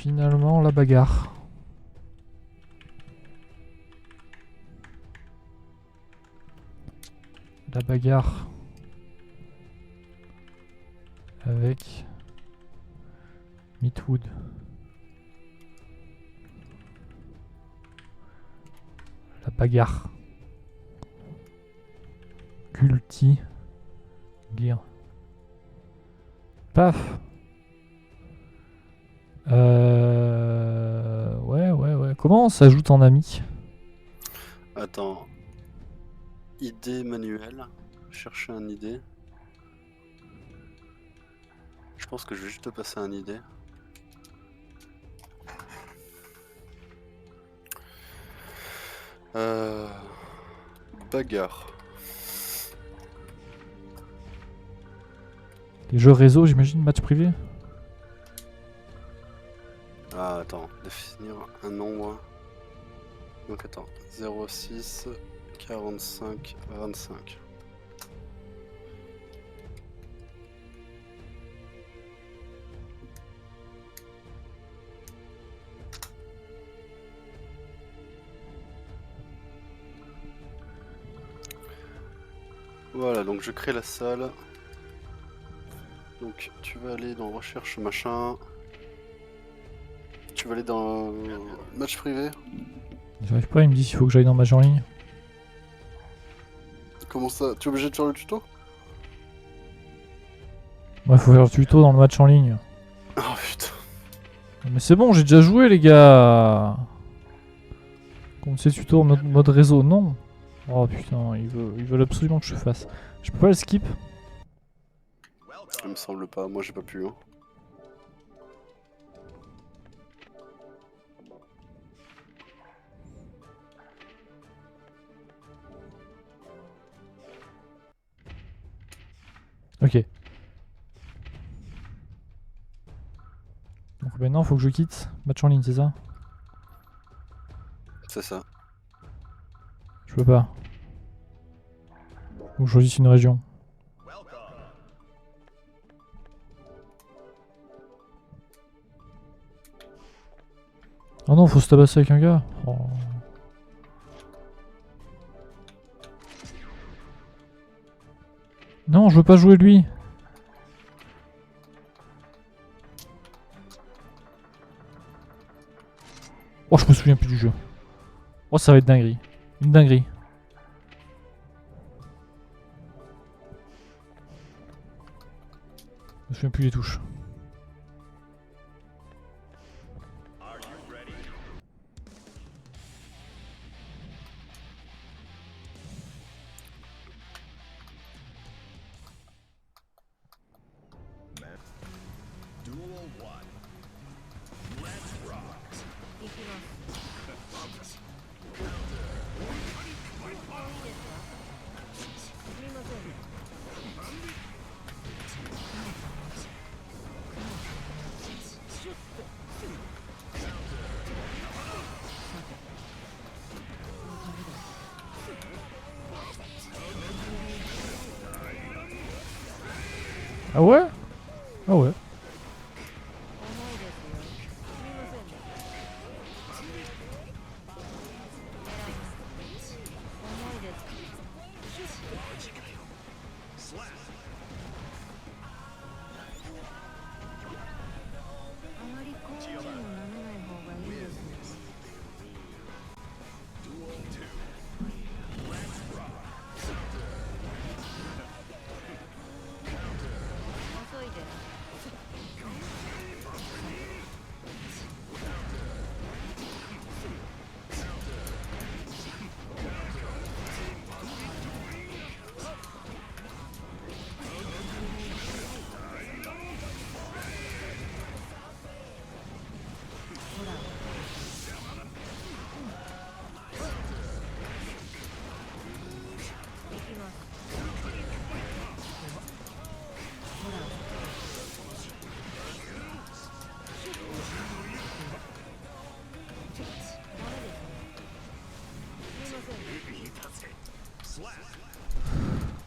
finalement la bagarre. La bagarre avec Meatwood. La bagarre. Culti. Gear. Paf. Ouais. Comment on s'ajoute en ami? Attends. Idée manuelle. Chercher un idée. Je pense que je vais juste te passer un idée. Bagarre. Les jeux réseau, j'imagine, match privé. Ah, attends, définir un nombre. Donc attends, 06 45 25. Voilà, donc je crée la salle. Donc tu vas aller dans recherche machin. Tu vas aller dans match privé. J'arrive pas, il me dit s'il faut que j'aille dans match en ligne. Comment ça? Tu es obligé de faire le tuto? Ouais, faut faire le tuto dans le match en ligne. Oh putain. Mais c'est bon, j'ai déjà joué les gars. Comme c'est tuto en mode réseau, non. Oh putain, ils veulent absolument que je fasse. Je peux pas le skip? Il me semble pas, moi j'ai pas pu. Hein. Ok. Donc maintenant faut que je quitte match en ligne, c'est ça? C'est ça. Je peux pas. Ou je choisis une région. Oh non, faut se tabasser avec un gars. Oh. Non, je veux pas jouer lui. Oh, je me souviens plus du jeu. Oh, ça va être dinguerie. Une dinguerie. Je me souviens plus des touches. Ah ouais? Ah ouais.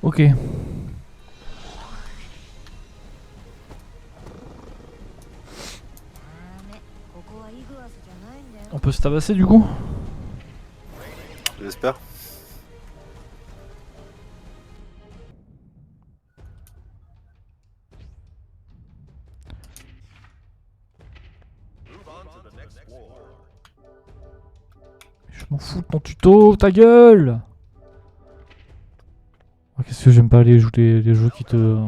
Ok. On peut se tabasser du coup? J'espère. Je m'en fous de ton tuto, ta gueule! Oh, qu'est-ce que j'aime pas les jeux qui te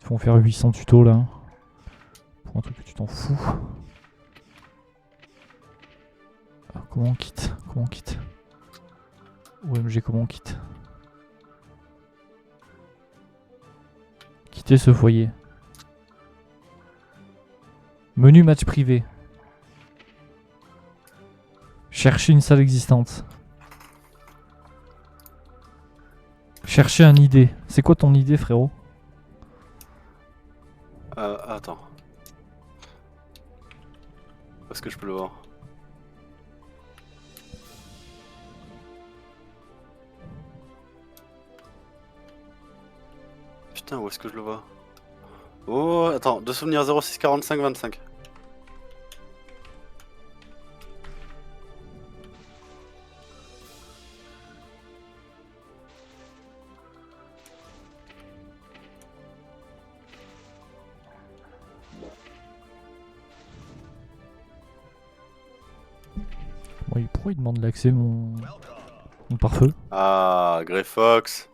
font faire 800 tutos là. Pour un truc que tu t'en fous. Ah, comment on quitte? Comment on quitte? OMG, comment on quitte? Quitter ce foyer. Menu match privé. Chercher une salle existante. Chercher un idée. C'est quoi ton idée, frérot? Attends. Où est-ce que je peux le voir? Putain, où est-ce que je le vois? Oh, attends, de souvenir 06 45 25. Oui, pourquoi il demande l'accès mon pare-feu? Ah, Grey Fox.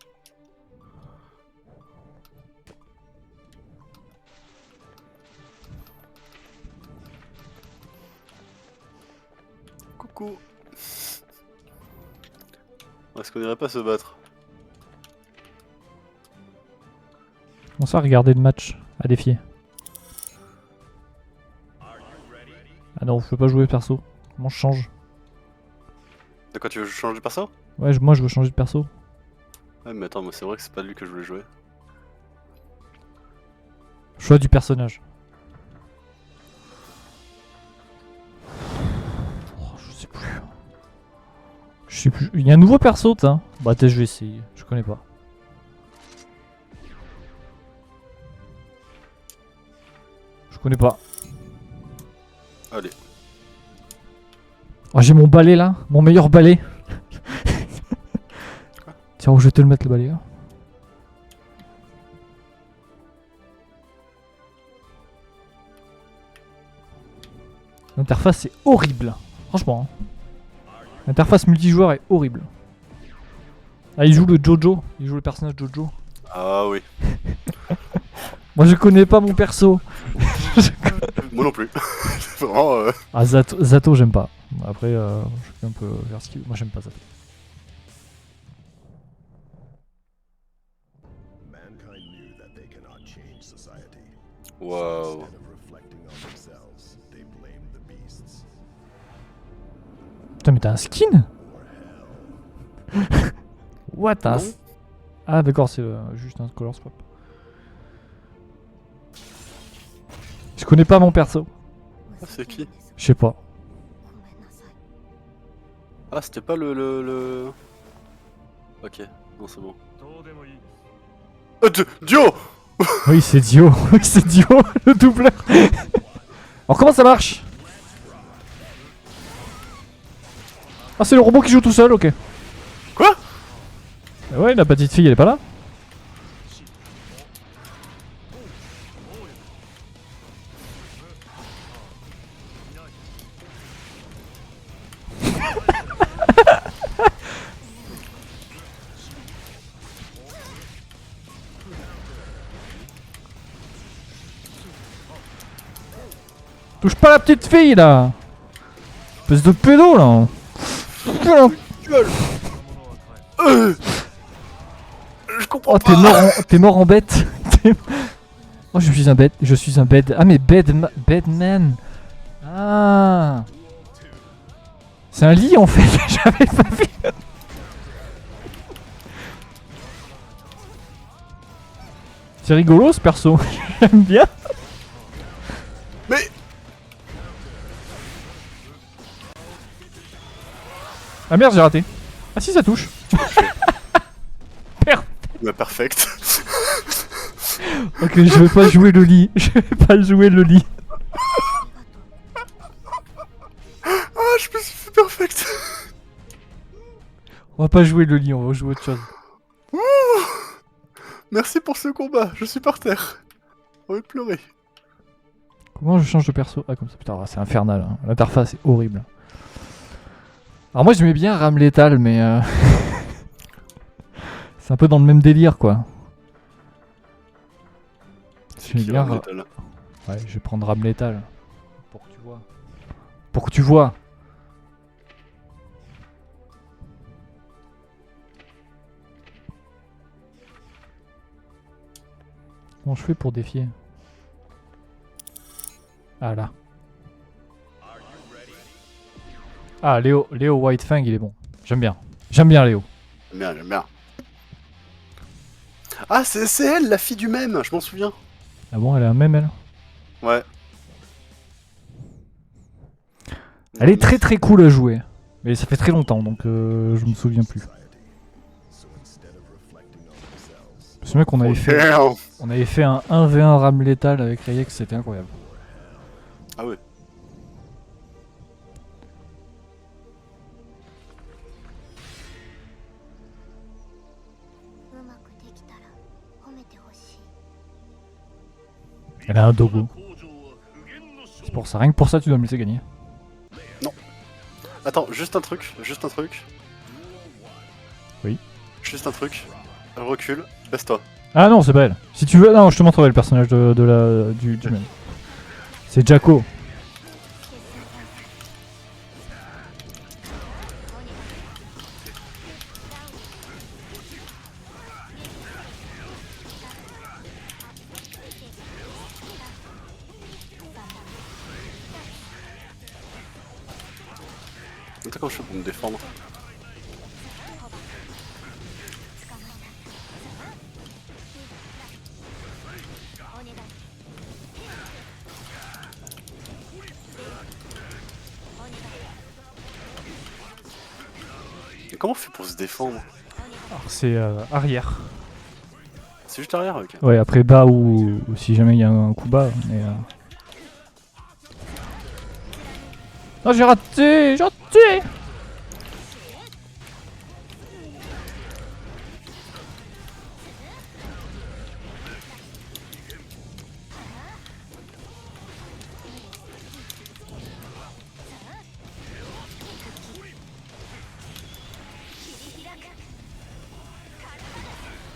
Coucou. Est-ce qu'on irait pas se battre? On ça regarder le match à défier. Ah non, je peux pas jouer perso. Comment je change? De quoi tu veux changer de perso? Ouais, moi je veux changer de perso. Ouais, mais attends, moi c'est vrai que c'est pas lui que je voulais jouer. Choix du personnage. Oh, je sais plus. Je sais plus. Il y a un nouveau perso, t'as. Bah, je vais essayer. Je connais pas. Je connais pas. Allez. Oh, j'ai mon balai là. Mon meilleur balai. Tiens, je vais te le mettre le balai là. L'interface est horrible. Franchement. Hein. L'interface multijoueur est horrible. Ah, il joue le Jojo. Il joue le personnage Jojo. Ah oui. Moi je connais pas mon perso. Moi non plus. Vraiment. Ah, Zato j'aime pas. Après, chacun peut faire ce qu'il veut. Moi j'aime pas Zato. Waouh. Putain, mais t'as un skin? What Non. Ah d'accord, c'est juste un color swap. Je connais pas mon perso. Ah, c'est qui? Je sais pas. Ah, c'était pas le... Ok, non c'est bon. Dio! Oui, c'est Dio. Oui, c'est Dio, le doubleur. Alors comment ça marche? Ah, c'est le robot qui joue tout seul, ok. Quoi? Ouais, la petite fille, elle est pas là? Touche pas la petite fille là! Espèce de pédo là! Je comprends Oh, pas! t'es mort en bête! Oh, je suis un bête, je suis un bed. Ah, mais bedman! Ah! C'est un lit en fait, j'avais pas vu! C'est rigolo ce perso, j'aime bien! Mais... Ah merde, j'ai raté! Ah si, ça touche! Merde! Bah, perfect. Ok, je vais pas jouer le lit, je vais pas jouer le lit. On va pas jouer le lit, on va jouer autre chose. Merci pour ce combat, je suis par terre. On va pleurer. Comment je change de perso? Ah, comme ça, putain, c'est infernal. Hein. L'interface est horrible. Alors, moi, j'aimais bien Rame Létal, mais. C'est un peu dans le même délire, quoi. J'aimais bien. Ouais, je vais prendre Rame Létal. Pour que tu vois. Pour que tu vois. Comment je fais pour défier? Ah là. Ah, Léo Whitefang, il est bon. J'aime bien. J'aime bien Léo. J'aime bien, j'aime bien. Ah, c'est elle, la fille du même, je m'en souviens. Ah bon, elle a un même, elle? Ouais. Elle est très très cool à jouer. Mais ça fait très longtemps, donc je me souviens plus. C'est vrai qu'on avait fait un 1v1 Rame Létal avec Rayex, c'était incroyable. Ah ouais. Elle a un dogo. C'est pour ça, rien que pour ça tu dois me laisser gagner. Non. Attends, juste un truc. Oui. Juste un truc. Recule, baisse-toi. Ah non, c'est pas elle. Si tu veux, non, je te montrerai le personnage du même. C'est Jaco. Attends, comment je fais pour me défendre? Mais comment on fait pour se défendre? Alors c'est arrière. C'est juste arrière, ok. Ouais, après bas ou si jamais il y a un coup bas. Mais, non, j'ai raté.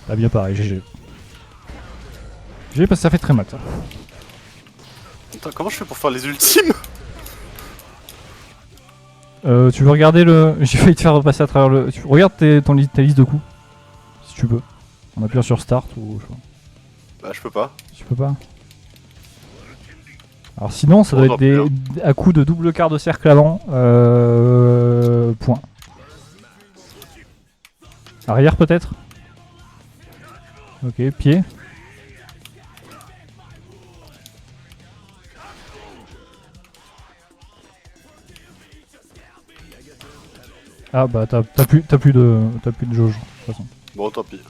Ah bien pareil, GG. GG parce que ça fait très mal ça. Attends, comment je fais pour faire les ultimes? Tu veux regarder le... J'ai failli te faire repasser à travers le... Regarde ta liste de coups. Si tu peux. En appuyant sur Start ou... Bah je peux pas. Tu peux pas. Alors sinon ça doit être des... à coups de double quart de cercle avant. Point. Arrière peut-être. Ok, pied. Ah bah t'as plus de jauge de toute façon. Bon, tant pis.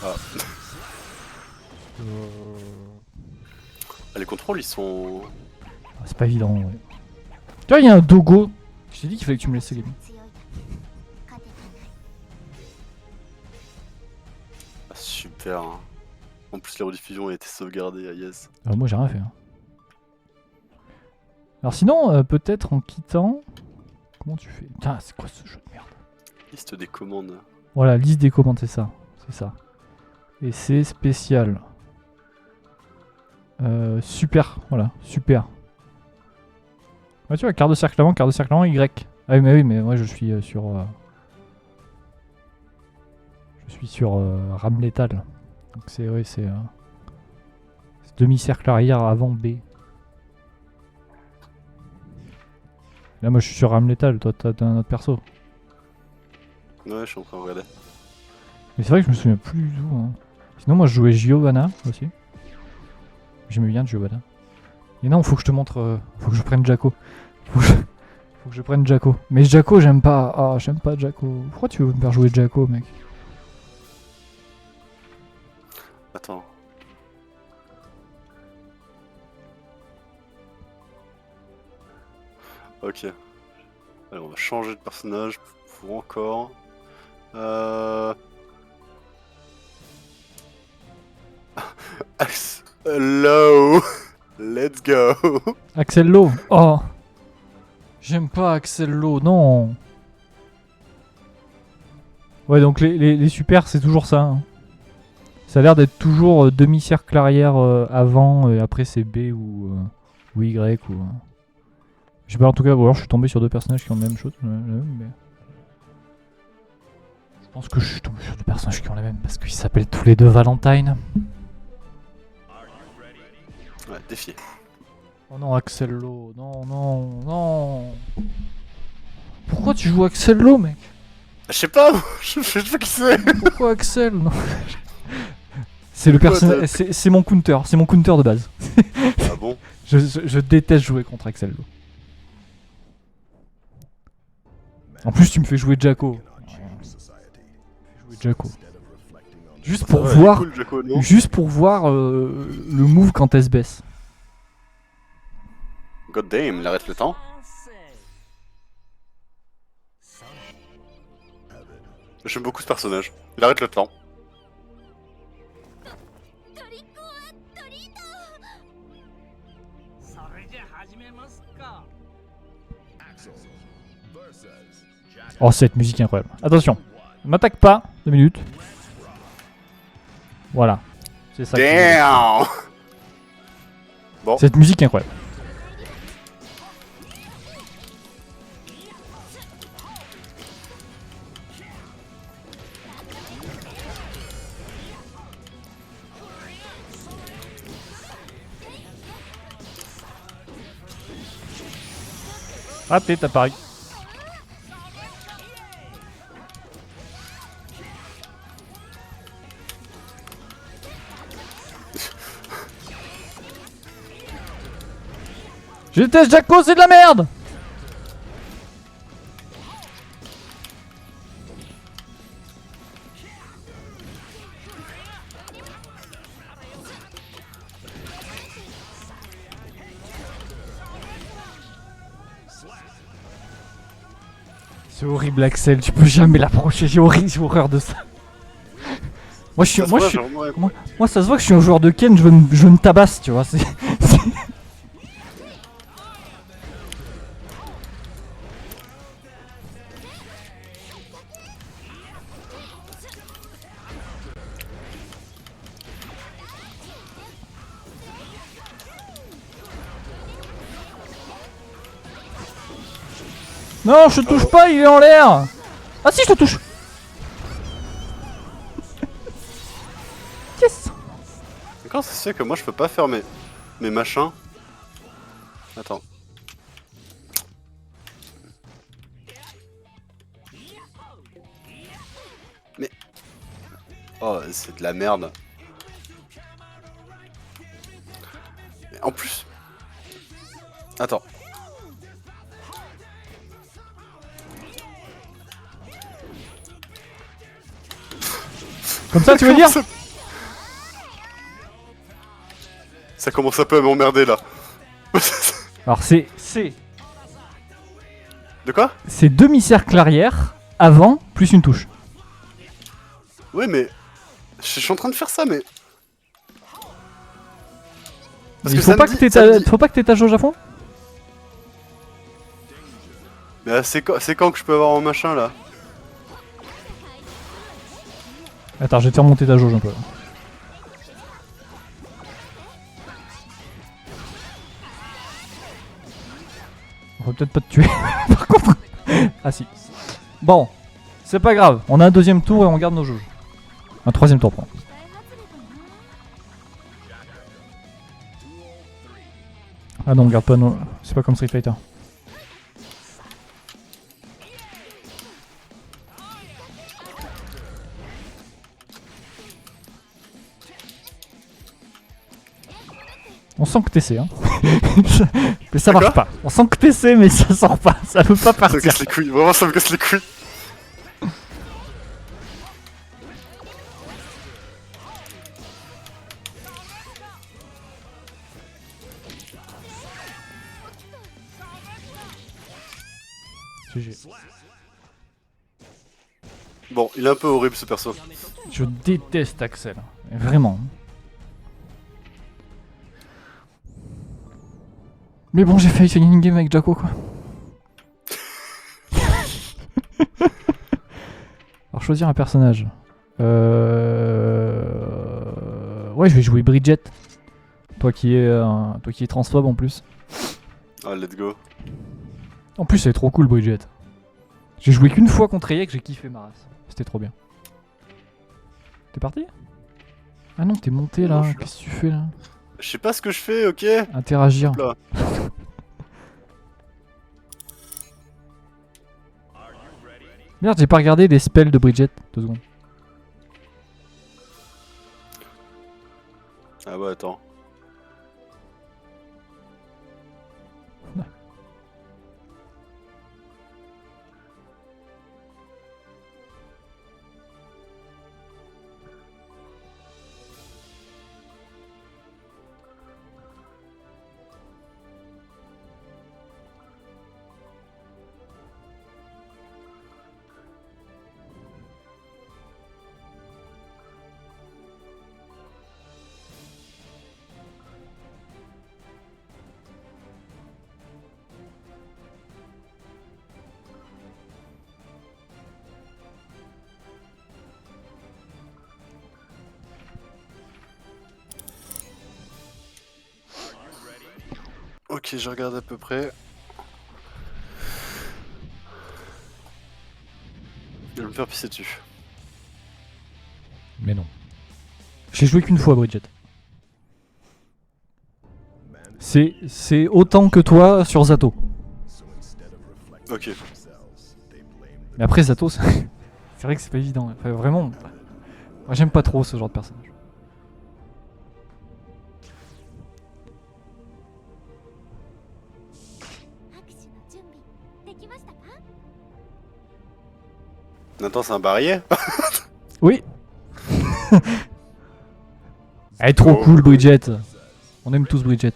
Ah. Les contrôles ils sont... Ah, c'est pas évident ouais. Tu vois il y a un dogo. Je t'ai dit qu'il fallait que tu me laisses gagner. Ah, super. Hein. En plus la rediffusion a été sauvegardée, ah yes. Moi j'ai rien fait. Hein. Alors sinon peut-être en quittant... Comment tu fais? Putain c'est quoi ce jeu de merde? Liste des commandes. Voilà, liste des commandes, c'est ça. C'est ça. Et c'est spécial. Super, voilà, super. Ouais, tu vois, quart de cercle avant, Y. Ah oui, mais moi je suis sur... je suis sur Rame Létal. Donc c'est... Ouais, c'est... demi-cercle arrière avant B. Là moi je suis sur Rame Létal, toi t'as un autre perso. Ouais, je suis en train de regarder. Mais c'est vrai que je me souviens plus du tout. Hein. Sinon moi je jouais Giovanna aussi. J'aimais bien Giovanna. Et non, faut que je te montre... faut que je prenne Jaco. Faut que je prenne Jaco. Mais Jaco j'aime pas. Ah j'aime pas Jaco. Pourquoi tu veux me faire jouer Jaco mec? Attends. Ok. Allez, on va changer de personnage pour encore. Hello. Let's go. Axel Lowe. Oh. J'aime pas Axel Lowe, non. Ouais, donc les super, c'est toujours ça. Hein. Ça a l'air d'être toujours demi-cercle arrière avant, et après c'est B ou Y ou... Je sais pas, en tout cas, ou alors je suis tombé sur deux personnages qui ont la même chose. Mais... Je pense que je suis tombé sur deux personnages qui ont la même, parce qu'ils s'appellent tous les deux Valentine. Ouais, défi. Oh non, Axel Lowe, non, non, non. Pourquoi tu joues Axel Lowe, mec? Je sais pas, je sais pas qui c'est. Pourquoi Axel? Non. C'est le personnage, c'est mon counter de base. Ah bon? Je déteste jouer contre Axel Lowe. En plus, tu me fais jouer Jacko. Juste pour Ouais, voir, cool, Jacko, non? juste pour voir le move quand elle se baisse. God damn, il arrête le temps. J'aime beaucoup ce personnage. Il arrête le temps. Oh, cette musique est incroyable. Attention, ne m'attaque pas, 2 minutes. Voilà. C'est ça. Damn. Bon. Cette musique est incroyable. Raté, t'as pari. Je déteste Jacko, c'est de la merde! C'est horrible, Axel, tu peux jamais l'approcher, j'ai horreur de ça. Moi, moi, ça se voit que je suis un joueur de Ken, je me tabasse, tu vois. Non, je te touche pas, il est en l'air. Ah si, je te touche. Yes. Comment ça se fait que moi je peux pas faire mes machins? Attends. Mais... Oh, c'est de la merde. Mais en plus... Attends. Comme ça, tu veux dire? Ça commence un peu à m'emmerder là. Alors c'est... De quoi? C'est demi-cercle arrière, avant, plus une touche. Oui mais... Je suis en train de faire ça mais... Parce Il que faut pas que t'aies ta jauge à fond? Mais c'est quand que je peux avoir mon machin là? Attends, je vais te faire monter ta jauge un peu. On va peut-être pas te tuer, par contre. Ah si. Bon, c'est pas grave. On a un deuxième tour et on garde nos jauges. Un troisième tour, pardon. Ah non, on garde pas nos... C'est pas comme Street Fighter. On sent que t'essaies, hein. Mais ça marche pas. On sent que t'essaies, mais ça sort pas. Ça veut pas partir. Ça me casse les couilles, vraiment ça me casse les couilles. GG. Bon, il est un peu horrible ce perso. Je déteste Axel. Vraiment. Mais bon, j'ai failli gagner une game avec Jaco, quoi. Alors, choisir un personnage. Ouais, je vais jouer Bridget. Toi qui es transphobe en plus. Ah, let's go. En plus, elle est trop cool, Bridget. J'ai joué qu'une fois contre Eyek, j'ai kiffé ma race. C'était trop bien. T'es parti? Ah non, t'es monté Non, là. je suis là. Qu'est-ce que tu fais là? Je sais pas ce que je fais, ok? Interagir. Hop là. Merde, j'ai pas regardé les spells de Bridget. 2 secondes. Ah bah attends. Ok, je regarde à peu près. Je vais me faire pisser dessus. Mais non. J'ai joué qu'une fois Bridget. C'est autant que toi sur Zato. Ok. Mais après Zato, c'est vrai que c'est pas évident. Enfin, vraiment. Moi j'aime pas trop ce genre de personnage. Nathan, c'est un barillet? Oui. Elle est trop Oh. cool Bridget. On aime tous Bridget.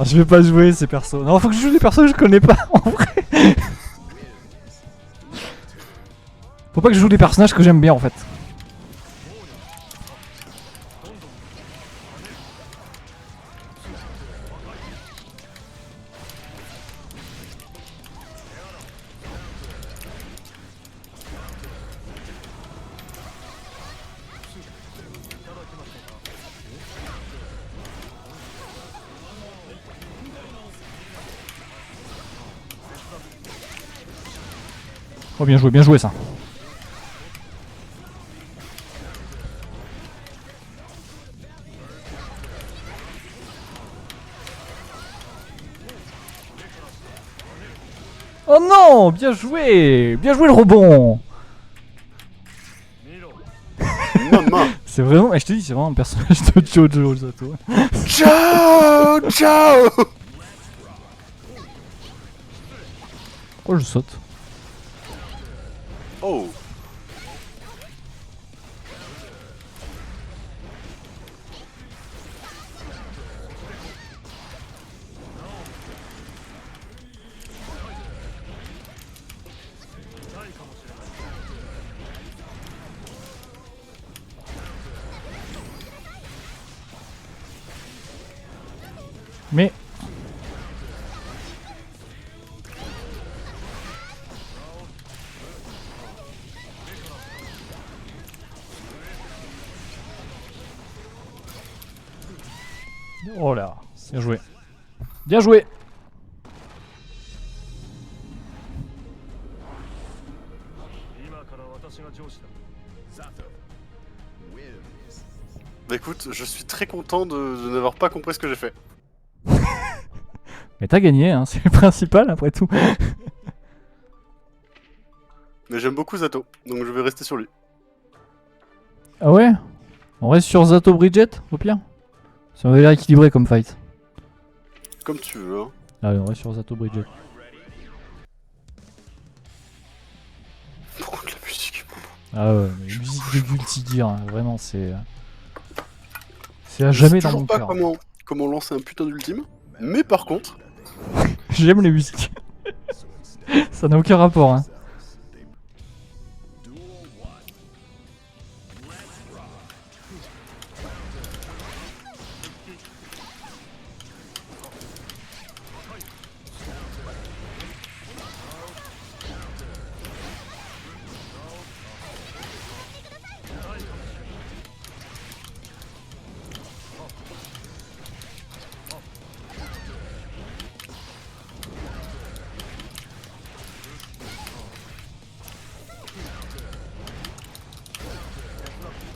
Ah, je vais pas jouer ces persos. Non, faut que je joue des persos que je connais pas en vrai. Faut pas que je joue des personnages que j'aime bien en fait. Oh, bien joué ça. Oh non, bien joué le rebond. Maman. C'est vraiment, je te dis, c'est vraiment un personnage de Jojo Zato. Ciao. Ciao. Oh, je saute. Oh. Mais oh là, bien joué. Bien joué. Bah écoute, je suis très content de n'avoir pas compris ce que j'ai fait. Mais t'as gagné, hein, c'est le principal après tout. Mais j'aime beaucoup Zato, donc je vais rester sur lui. Ah ouais? On reste sur Zato Bridget au pire? Ça m'a l'air équilibré comme fight. Comme tu veux, hein. Allez, on reste sur Zato Bridget. Pourquoi de la musique? Ah ouais, mais musique de Guilty Gear, hein, vraiment c'est. C'est à jamais Je sais dans mon toujours pas cœur. comment lancer un putain d'ultime, mais par contre, J'aime les musiques. Ça n'a aucun rapport, hein.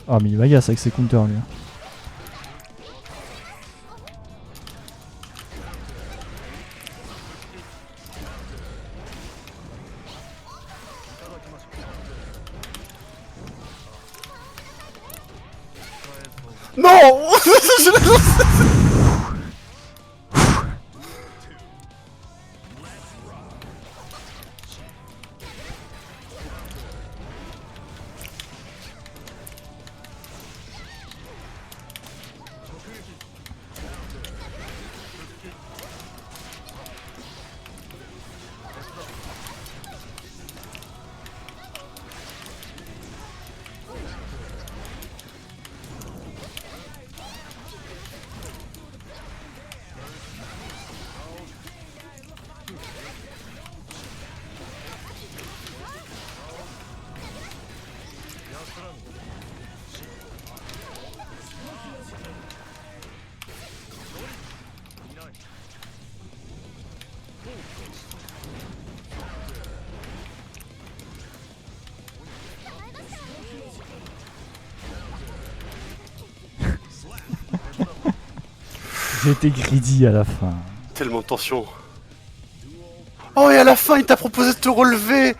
Ah mais il m'agace avec ses counters lui. non. J'ai été greedy à la fin. Tellement de tension. Oh, et à la fin, il t'a proposé de te relever.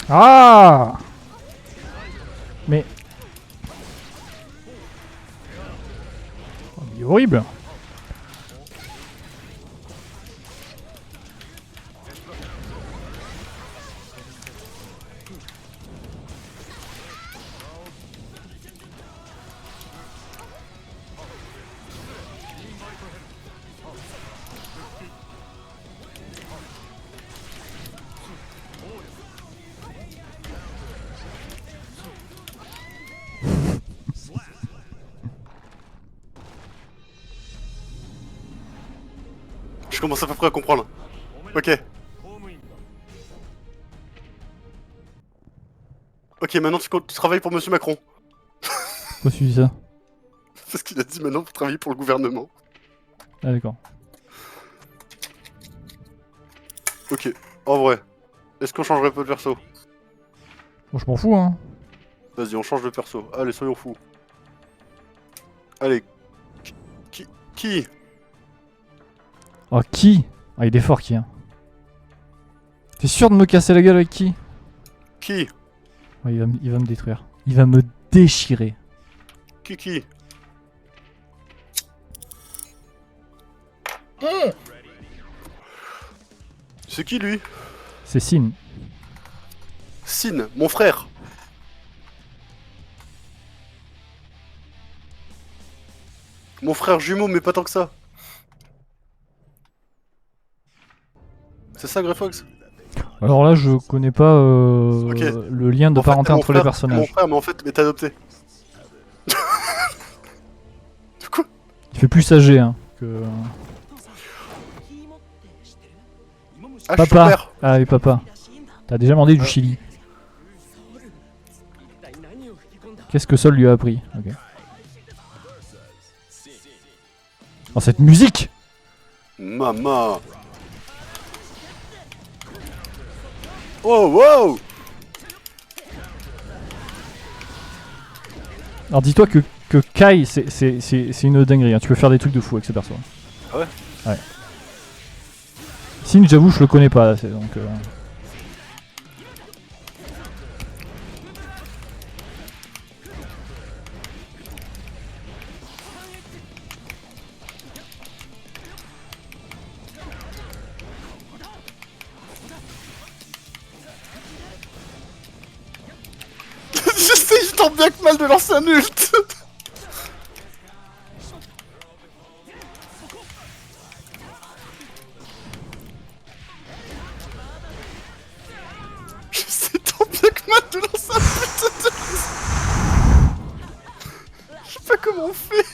Ah! Mais... Oh, il est horrible. Je commence à peu près à comprendre. Ok. Ok, maintenant tu travailles pour Monsieur Macron. Pourquoi tu dis ça? Parce qu'il a dit maintenant vous travaillez pour le gouvernement. Ah d'accord. Ok, en vrai. Est-ce qu'on changerait pas de perso? Bon, je m'en fous, hein. Vas-y, on change de perso. Allez, soyons fous. Allez. Qui? Oh, qui? Ah, il est fort, qui, hein. T'es sûr de me casser la gueule avec qui? Qui? Ouais, il va me détruire. Il va me déchirer. Qui? C'est qui lui? C'est Sin. Sin, mon frère. Mon frère jumeau, mais pas tant que ça. C'est ça, Greyfox? Alors là, je connais pas Ok. le lien de En fait, parenté t'es mon entre les frère, personnages. Mon frère, mais en fait, mais t'es adopté. Quoi? Il fait plus âgé, hein, que... Ah, je suis ton Papa. père. Ah oui, papa. T'as déjà demandé du Chili. Qu'est-ce que Sol lui a appris? Ok. Oh, cette musique! Mama. Oh, wow. Alors dis-toi que Kai, c'est une dinguerie. Hein. Tu peux faire des trucs de fou avec ce perso. Ah ouais? Ouais. Sin, j'avoue, je le connais pas. Donc. Je tente bien que mal de lancer un ult. Je sais tant bien que mal de lancer un putain de... Je sais pas comment on fait.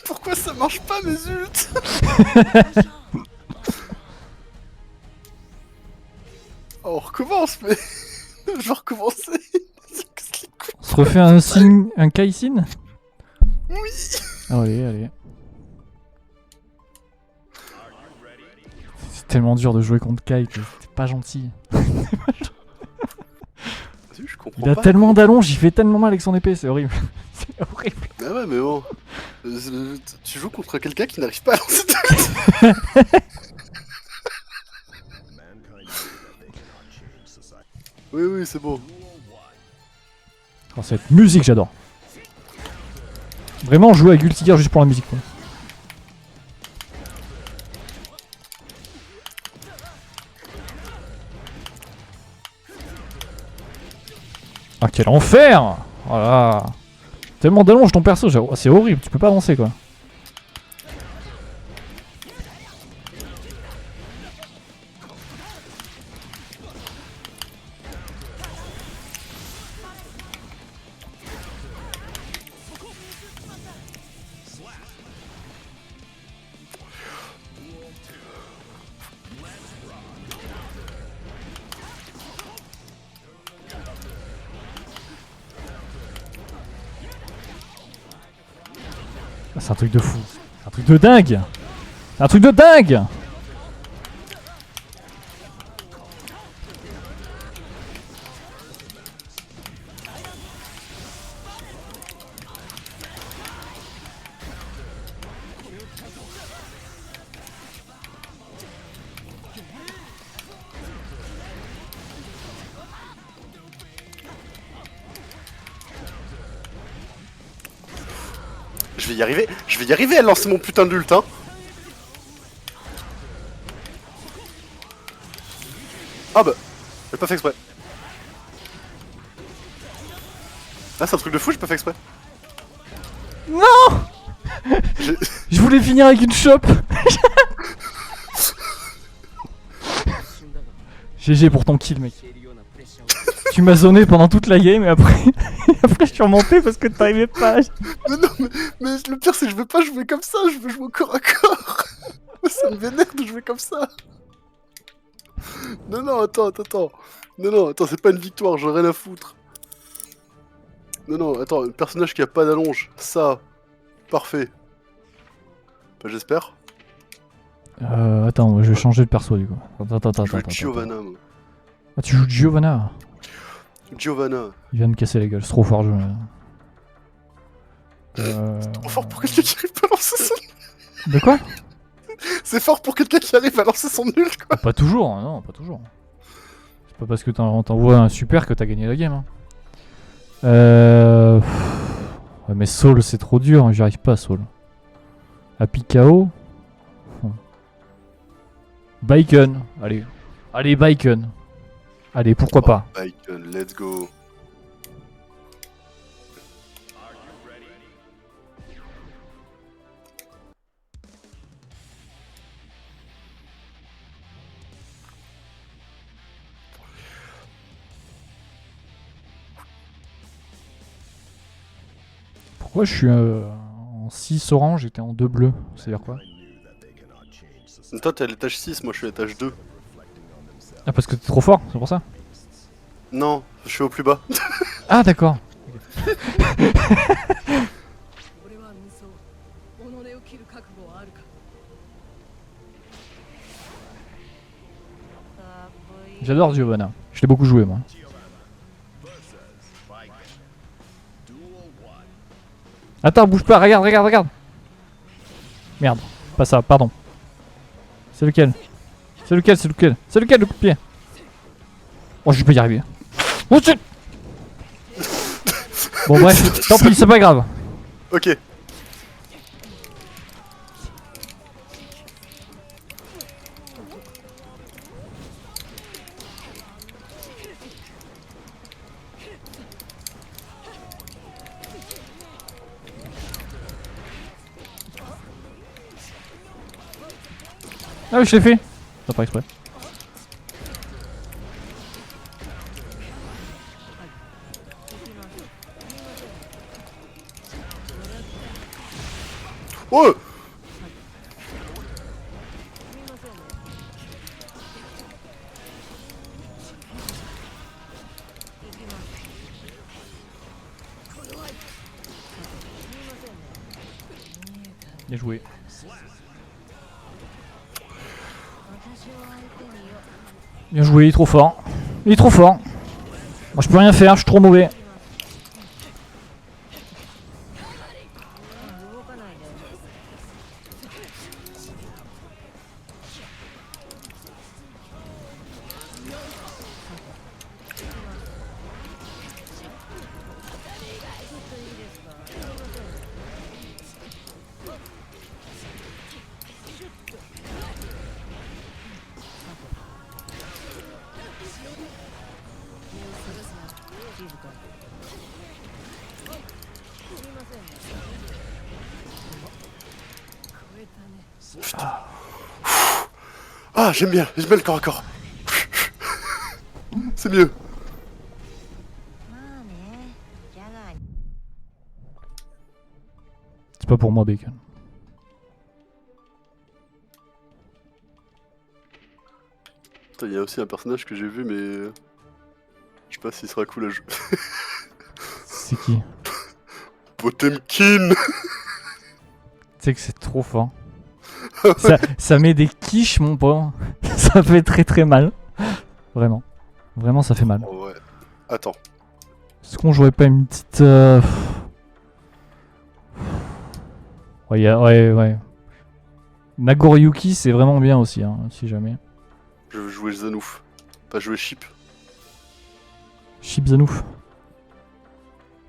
Pourquoi ça marche pas mes ults? Oh, on recommence, mais... Je vais recommencer. On se refait un Sin, un Kai Sin? Oui. Allez, allez. C'est tellement dur de jouer contre Kai que c'est pas gentil. Je comprends Il a pas. tellement d'allonge, il fait tellement mal avec son épée, c'est horrible. C'est horrible. Ah ouais, mais bon. Tu joues contre quelqu'un qui n'arrive pas à lancer de ult. Oui, oui, c'est bon. Oh, cette musique, j'adore. Vraiment, jouer à Guilty Gear juste pour la musique, quoi. Ah, quel enfer! Voilà. Tellement d'allonge ton perso, c'est horrible, tu peux pas avancer, quoi. C'est un truc de fou. C'est un truc de dingue. C'est un truc de dingue. Je vais y arriver à lancer mon putain d'ult, hein. Ah bah, j'ai pas fait exprès. Ah, c'est un truc de fou, j'ai pas fait exprès. Non. Je voulais finir avec une chope. GG pour ton kill, mec. Tu m'as zoné pendant toute la game et après, après je suis remonté parce que t'arrivais pas. Mais non, mais le pire c'est que je veux pas jouer comme ça, je veux jouer au corps à corps. Ça me vénère de jouer comme ça. Non, non, attends. Non, non, attends, c'est pas une victoire, j'en ai rien à foutre. Non, non, attends, un personnage qui a pas d'allonge, ça, parfait. Bah, j'espère. Attends, je vais changer de perso du coup. Attends. Je joue Giovanna, moi. Ah, tu joues Giovanna? Giovanna. Il vient de me casser la gueule, c'est trop fort le jeu. C'est trop fort pour quelqu'un qui arrive pas à lancer son... De quoi? C'est fort pour quelqu'un qui arrive à lancer son nul, quoi. Pas toujours, non, pas toujours. Pas parce que t'envoies un super que t'as gagné la game. Hein. Ouais, mais Saul c'est trop dur, hein, j'y arrive pas Saul. Happy KO. Bacon, allez. Allez Bacon. Allez, pourquoi pas. Bacon, let's go. Pourquoi je suis en 6 orange et t'es en 2 bleu? C'est-à-dire quoi? Toi t'es à l'étage 6, moi je suis à l'étage 2. Ah parce que t'es trop fort, c'est pour ça? Non, je suis au plus bas. Ah d'accord. J'adore Giovanna, je l'ai beaucoup joué moi. Attends, bouge pas, regarde, regarde, regarde. Merde, pas ça, pardon. C'est lequel? C'est lequel? C'est lequel? C'est lequel le coup de pied? Oh, je vais pas y arriver. Oh, shit. Bon bref, tant pis, c'est pas grave. Ok. Ah oui, je l'ai fait. Ça pas exprès. Oh! Bien joué. Bien joué, il est trop fort. Il est trop fort. Moi je peux rien faire, je suis trop mauvais. Ah, j'aime bien le corps à corps. C'est mieux. C'est pas pour moi, Bacon. Il y a aussi un personnage que j'ai vu, mais je sais pas s'il sera cool à jouer. C'est qui? Potemkin. Tu sais que c'est trop fort. Ça met des quiches, mon pauvre. Ça fait très très mal. Vraiment. Vraiment, ça fait mal. Oh, ouais. Attends. Est-ce qu'on jouerait pas une petite... Ouais, ouais. Nagoriyuki, c'est vraiment bien aussi, hein, si jamais. Je veux jouer Zanouf. Pas jouer Chip. Chip Zanouf.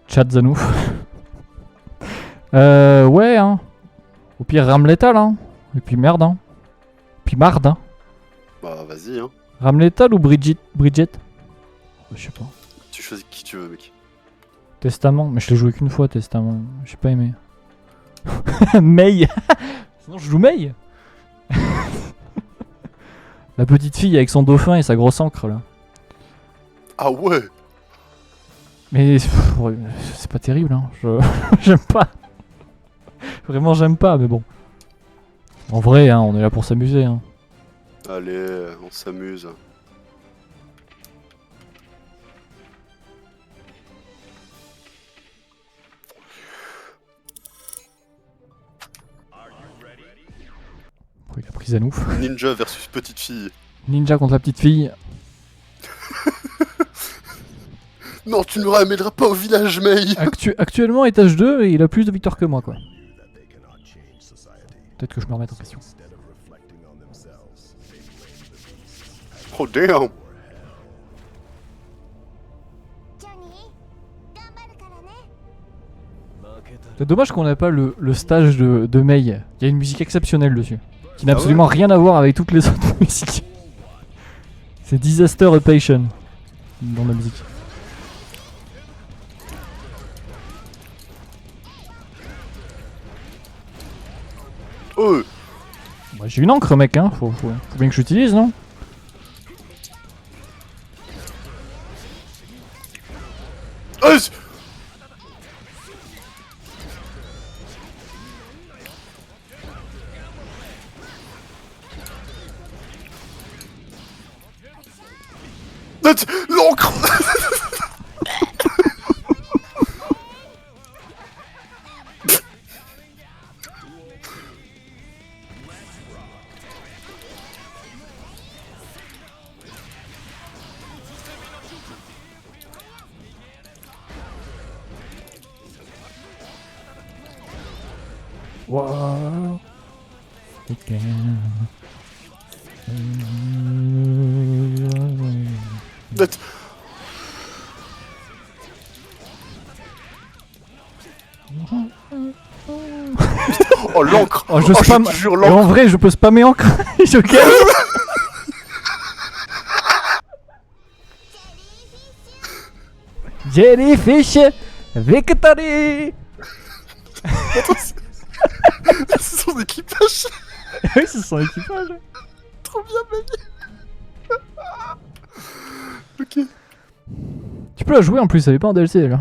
Chat Zanouf. Ouais, hein. Au pire, rame létal, hein. Et puis merde, hein. Puis marde, hein. Bah, vas-y, hein. Rame létal ou Bridget? Je sais pas. Tu choisis qui tu veux, mec. Testament, mais je l'ai joué qu'une fois, Testament. J'ai pas aimé. Mei. Sinon, je joue Mei. La petite fille avec son dauphin et sa grosse encre, là. Ah ouais. Mais ouais, c'est pas terrible, hein. J'aime pas. Vraiment, j'aime pas, mais bon. En vrai, hein, on est là pour s'amuser, hein. Allez, on s'amuse. Oh, il a pris Zanouf. Ninja versus petite fille. Ninja contre la petite fille. Non, tu ne me ramèneras pas au village, Mei. Actuellement, étage 2, et il a plus de victoires que moi, quoi. Peut-être que je me remette en question. Oh damn. C'est dommage qu'on n'a pas le stage de Mei. Il y a une musique exceptionnelle dessus. Qui n'a Ah ouais absolument rien à voir avec toutes les autres musiques. C'est Disaster a Patient dans la musique. Oh Bah, j'ai une encre, mec, hein. Faut bien que j'utilise, non? oh, l'encre. Wow. Okay. Oh l'encre. Oh, je Oh, spam. te jure, Et en l'encre. vrai, je peux spammer encre. Je gagne. Jellyfish Victory. Attends, c'est son équipage. Oui, c'est son équipage. Trop bien, mec. Ok. Tu peux la jouer en plus, elle est pas en DLC là.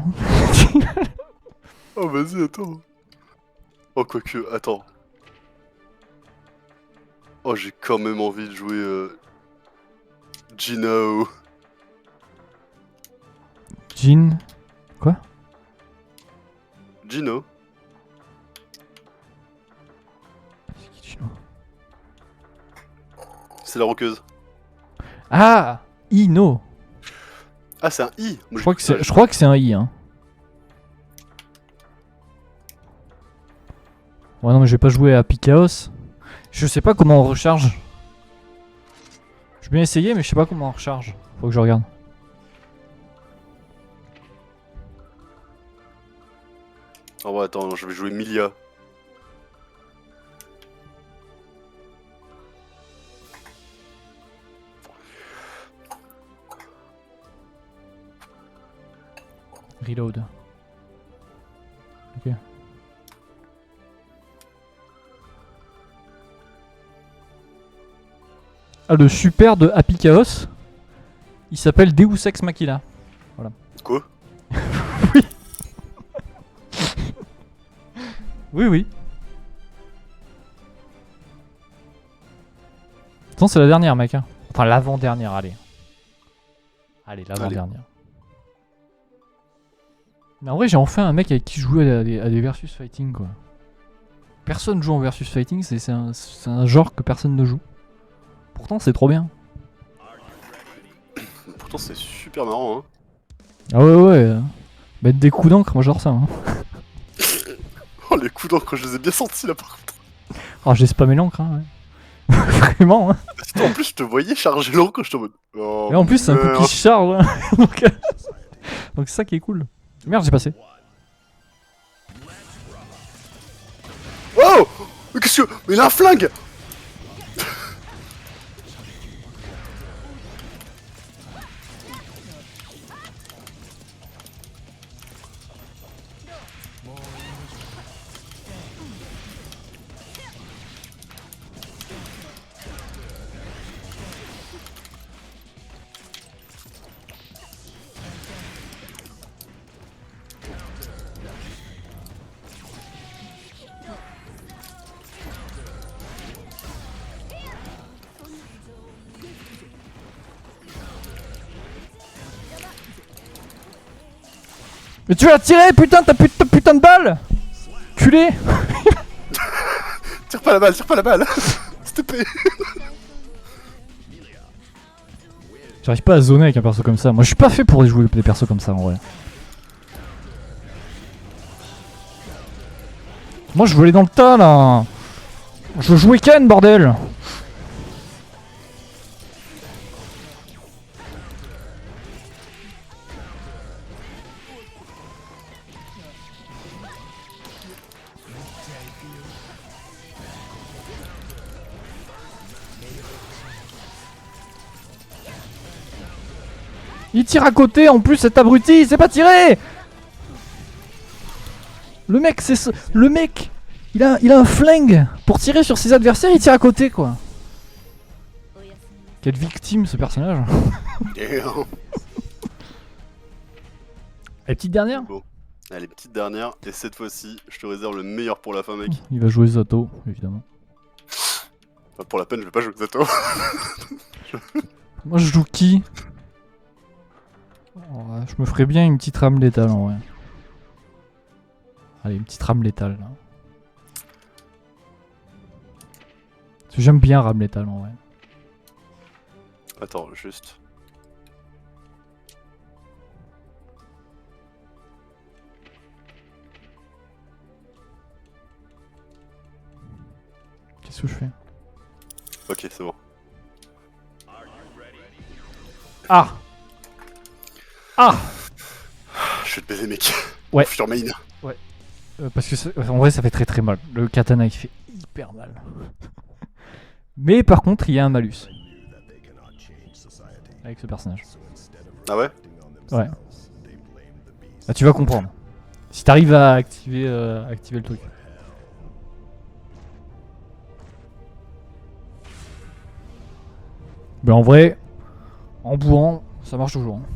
Oh, vas-y, attends. Oh, quoique, attends. Oh, j'ai quand même envie de jouer Gino. Jin. Quoi? Gino. C'est qui Jin? C'est la roqueuse. Ah, Ino. Ah, c'est un I. Moi, Je crois que c'est un I. Hein. Ouais, non, mais je vais pas jouer à Picchaos. Je sais pas comment on recharge. Je vais bien essayer, mais je sais pas comment on recharge. Faut que je regarde. Oh, ouais, attends, non, je vais jouer Milia. Reload. Ok. Ah, le super de Happy Chaos, il s'appelle Deus Ex Machina. Voilà. Quoi? Oui. Oui, oui. Attends, c'est la dernière, mec. Hein. Enfin, l'avant-dernière, allez. Allez, l'avant-dernière. Mais en vrai, j'ai enfin un mec avec qui jouer à des versus fighting, quoi. Personne joue en versus fighting, c'est un genre que personne ne joue. Pourtant, c'est trop bien. Pourtant, c'est super marrant, hein. Ah ouais, ouais. Mettre des coups d'encre, moi j'adore ça. Hein. Oh, les coups d'encre, je les ai bien sentis là, par contre. Oh, j'ai spammé l'encre, hein, ouais. Vraiment, hein. Putain, en plus, je te voyais charger l'encre, je te en mode. Oh, Et en plus, c'est un coup merde. qui se charge. Hein. Donc c'est ça qui est cool. Merde, j'ai passé. Oh! Mais qu'est-ce que. Mais il a un flingue! Mais tu l'as tiré, putain, t'as putain de balle! Culé! Tire pas la balle, tire pas la balle! S'il te plaît! J'arrive pas à zoner avec un perso comme ça. Moi, je suis pas fait pour jouer des persos comme ça en vrai. Moi, je veux aller dans le tas là! Je veux jouer Ken, bordel! Il tire à côté, en plus cet abruti, il sait pas tirer. Le mec, le mec, il a un flingue pour tirer sur ses adversaires, il tire à côté quoi. Quelle victime ce personnage. Et petite dernière. Bon. Allez, petite dernière, et cette fois-ci, je te réserve le meilleur pour la fin, mec. Il va jouer Zato, évidemment. Pas pour la peine, je vais pas jouer Zato. Moi je joue qui? Oh, je me ferais bien une petite rame létale en vrai. Allez, une petite rame létale là. Parce que j'aime bien rame létale en vrai. Attends, juste. Qu'est-ce que je fais? Ok, c'est bon. Ah! Ah! Je vais te baiser, mec. Ouais. Sur main. Parce que en vrai ça fait très très mal. Le katana il fait hyper mal. Mais par contre il y a un malus. Avec ce personnage. Ah ouais? Ouais. Bah, tu vas comprendre. Si t'arrives à activer le truc. Mais en vrai, en bourrant, ça marche toujours. Hein.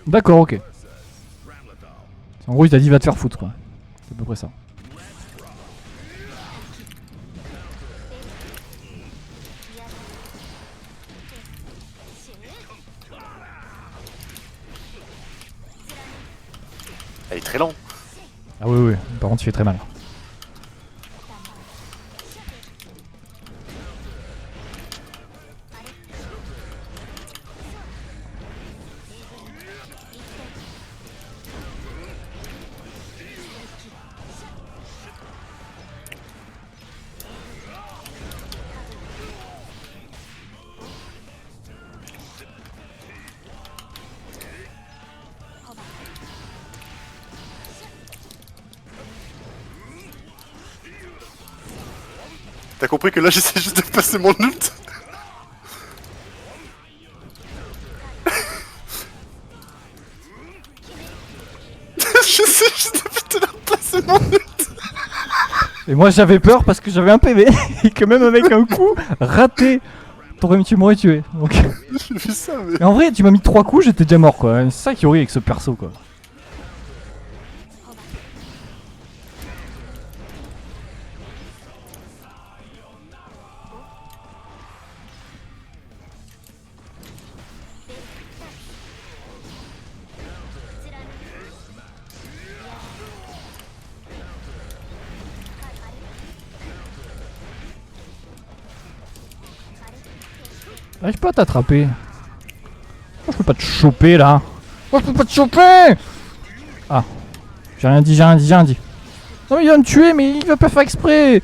D'accord, ok. En gros, il t'a dit va te faire foutre quoi. C'est à peu près ça. Elle est très lente. Ah oui, oui, par contre, il fait très mal. T'as compris que là j'essaie juste de passer mon ult? J'essaie juste de passer mon ult. Et moi j'avais peur parce que j'avais un PV et que même avec un coup raté, tu m'aurais tué. Donc... J'ai vu ça, mais. Mais en vrai, tu m'as mis 3 coups, j'étais déjà mort quoi. C'est ça qui est horrible avec ce perso quoi. J'arrive pas à t'attraper. Moi je peux pas te choper là. Moi je peux pas te choper. Ah. J'ai rien dit, j'ai rien dit, j'ai rien dit. Non mais il va me tuer mais il va pas faire exprès.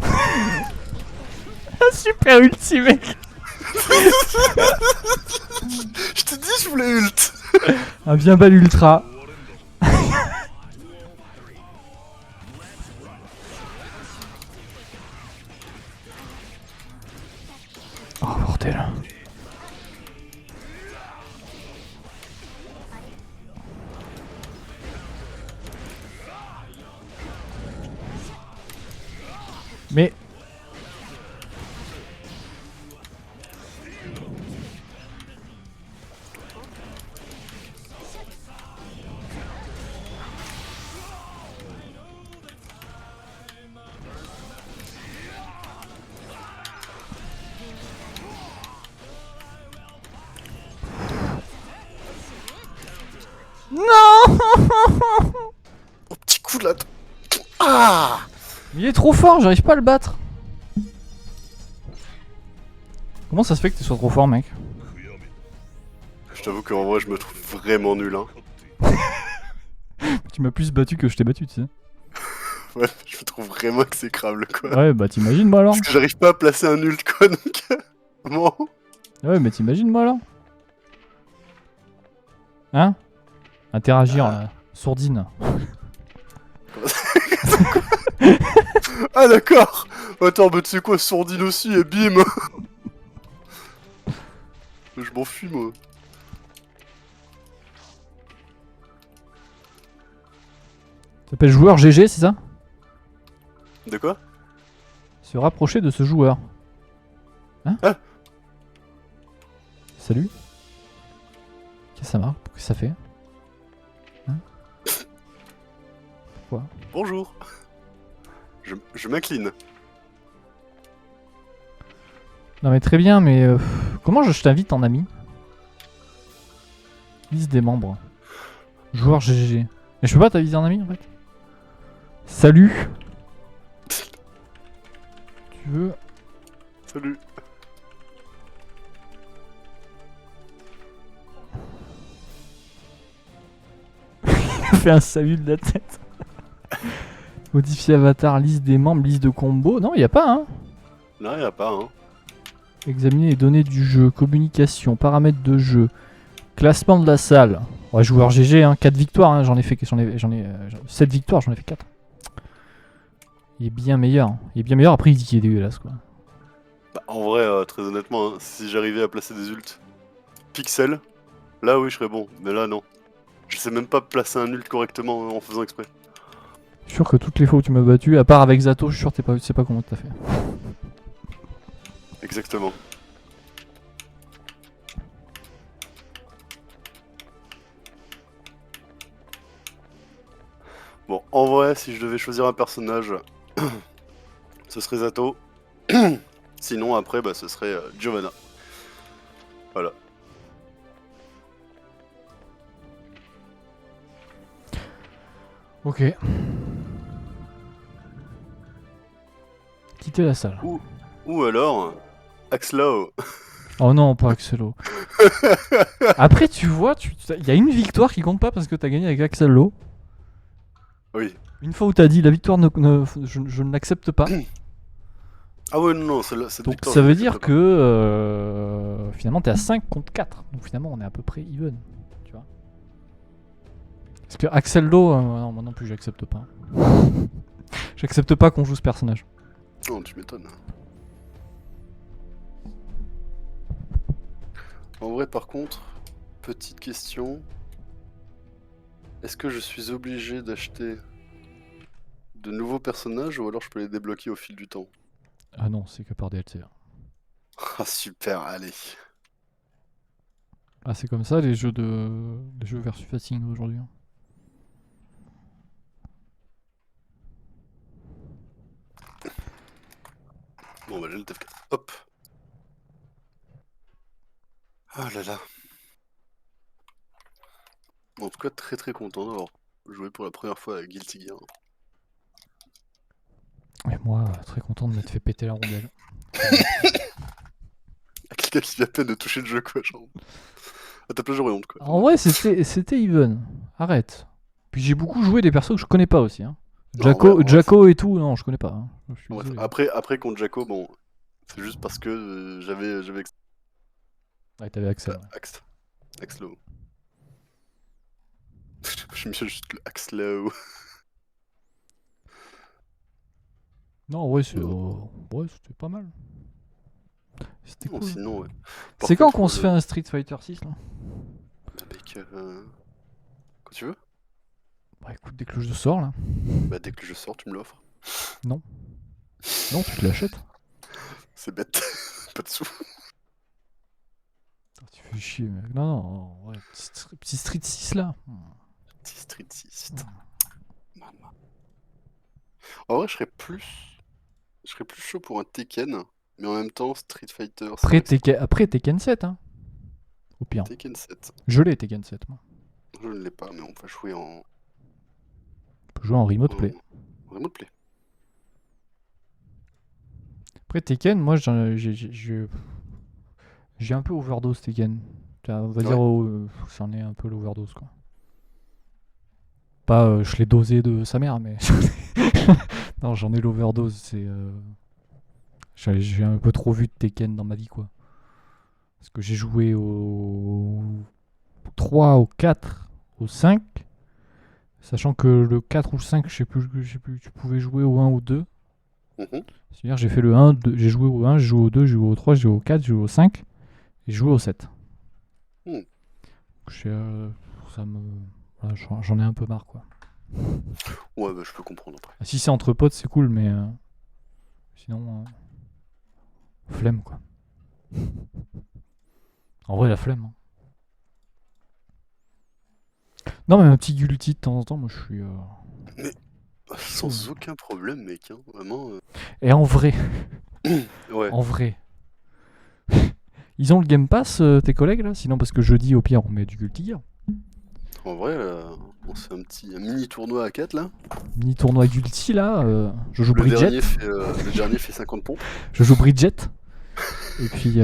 Un super ulti mec. Je te dis, je voulais ult. Un bien bel ultra. Oh bordel. Mais... Non. Au petit coup là. Ah! Il est trop fort, j'arrive pas à le battre. Comment ça se fait que tu sois trop fort mec? Je t'avoue qu'en vrai, je me trouve vraiment nul, hein. Tu m'as plus battu que je t'ai battu, tu sais. Ouais, je me trouve vraiment exécrable, quoi. Ouais, bah t'imagines moi alors. Parce que j'arrive pas à placer un ult, quoi, donc... Bon. Ouais, mais t'imagines moi alors. Hein? Interagir, là. Sourdine. Ah, d'accord. Attends, mais tu sais quoi, sourdine aussi, et bim. Je m'en fuis, moi. Ça s'appelle joueur GG, c'est ça? De quoi? Se rapprocher de ce joueur. Hein? Ah. Salut? Qu'est-ce que ça marque? Qu'est-ce que ça fait? Hein? Pourquoi? Bonjour. Je m'incline. Non mais très bien, mais comment je t'invite en ami? Liste des membres. Joueur GG. Mais je peux pas t'inviter en ami en fait? Salut. Tu veux? Salut. Fait un salut de la tête. Modifier avatar, liste des membres, liste de combos. Non, y a pas, hein. Non, y'a pas, hein. Examiner les données du jeu, communication, paramètres de jeu, classement de la salle. Ouais, joueur GG, hein, 4 victoires, hein, j'en ai 7 victoires, j'en ai fait 4. Il est bien meilleur. Il est bien meilleur, après il dit qu'il est dégueulasse quoi. Bah, en vrai, très honnêtement, hein, si j'arrivais à placer des ults pixels, là oui, je serais bon. Mais là, non. Je sais même pas placer un ult correctement en faisant exprès. Je suis sûr que toutes les fois où tu m'as battu, à part avec Zato, je suis sûr que tu sais pas comment t'as fait. Exactement. Bon, en vrai, si je devais choisir un personnage, ce serait Zato. Sinon, après, bah, ce serait Giovanna. Voilà. Ok. Quitter la salle. Ou alors, Axlow. Oh non, pas Axelo. Après, tu vois, il y a une victoire qui compte pas parce que t'as gagné avec Axelo. Oui. Une fois où t'as dit la victoire je ne l'accepte pas. Ah ouais, non, cette Donc victoire, ça je veut l'accepte dire pas. que finalement t'es à 5 contre 4. Donc finalement on est à peu près even. Tu vois. Parce que Axello, non, moi non plus j'accepte pas. J'accepte pas qu'on joue ce personnage. Non, tu m'étonnes. En vrai, par contre, petite question. Est-ce que je suis obligé d'acheter de nouveaux personnages ou alors je peux les débloquer au fil du temps? Ah non, c'est que par DLC. Ah super, allez. Ah c'est comme ça les jeux versus Facing aujourd'hui. Bon bah j'ai le TF4. Hop. Ah là là. En tout cas, très content d'avoir joué pour la première fois à Guilty Gear. Et moi, très content de m'être fait péter la rondelle. À quelqu'un qui vient à peine de toucher le jeu, quoi, genre. Ah, t'as pas joué honte, quoi. En vrai, c'était even. Arrête. Puis j'ai beaucoup joué des persos que je connais pas aussi. Hein. Non, en vrai, Jaco et tout, non, je connais pas. Hein. Je suis ouais, désolé. après contre Jaco, bon, c'est juste parce que j'avais Ouais, t'avais Axel. Axlow. J'aime bien juste le Axlow. Non, en vrai, c'était pas mal. C'était Non, cool. sinon, ouais. Par C'est quand contre, qu'on se fait un Street Fighter 6 là? Avec. Quand tu veux? Bah écoute, dès que je sors là. Bah, dès que je sors, tu me l'offres. Non. Non, tu te l'achètes. C'est bête. Pas de sous. Tu fais chier, mec. Non, ouais, petit Street 6 là. Petit Street 6. Maman. En vrai, je serais plus chaud pour un Tekken, mais en même temps, Street Fighter. Après Tekken 7, hein. Au pire. Tekken 7. Je l'ai Tekken 7, moi. Je ne l'ai pas, mais on peut jouer en. On peut jouer en remote play. Remote play. Après Tekken, moi j'ai un peu overdose Tekken. On va dire c'en est un peu l'overdose quoi. Pas je l'ai dosé de sa mère, mais non, j'en ai l'overdose. J'ai un peu trop vu de Tekken dans ma vie, quoi. Parce que j'ai joué au 3, au 4, au 5. Sachant que le 4 ou le 5, je sais plus, tu pouvais jouer au 1 ou 2. Mhm. C'est-à-dire j'ai fait le 1, j'ai joué au 1, j'ai joué au 2, j'ai joué au 3, j'ai joué au 4, j'ai joué au 5 et j'ai joué au 7. Hmm. Ça me... voilà, j'en ai un peu marre, quoi. Ouais, bah, je peux comprendre après. Si c'est entre potes, c'est cool, mais sinon, flemme, quoi. En vrai, la flemme. Hein. Non, mais un petit Guilty de temps en temps, moi je suis. Sans aucun problème, mec. Hein. Vraiment. Et en vrai, Ouais. en vrai, ils ont le Game Pass, tes collègues là? Sinon, parce que jeudi, au pire, on met du Guilty Gear. En vrai, on se fait un mini tournoi à 4 là. Mini tournoi Guilty là, je joue Le Bridget. dernier fait 50 pompes. Je joue Bridget. Et puis.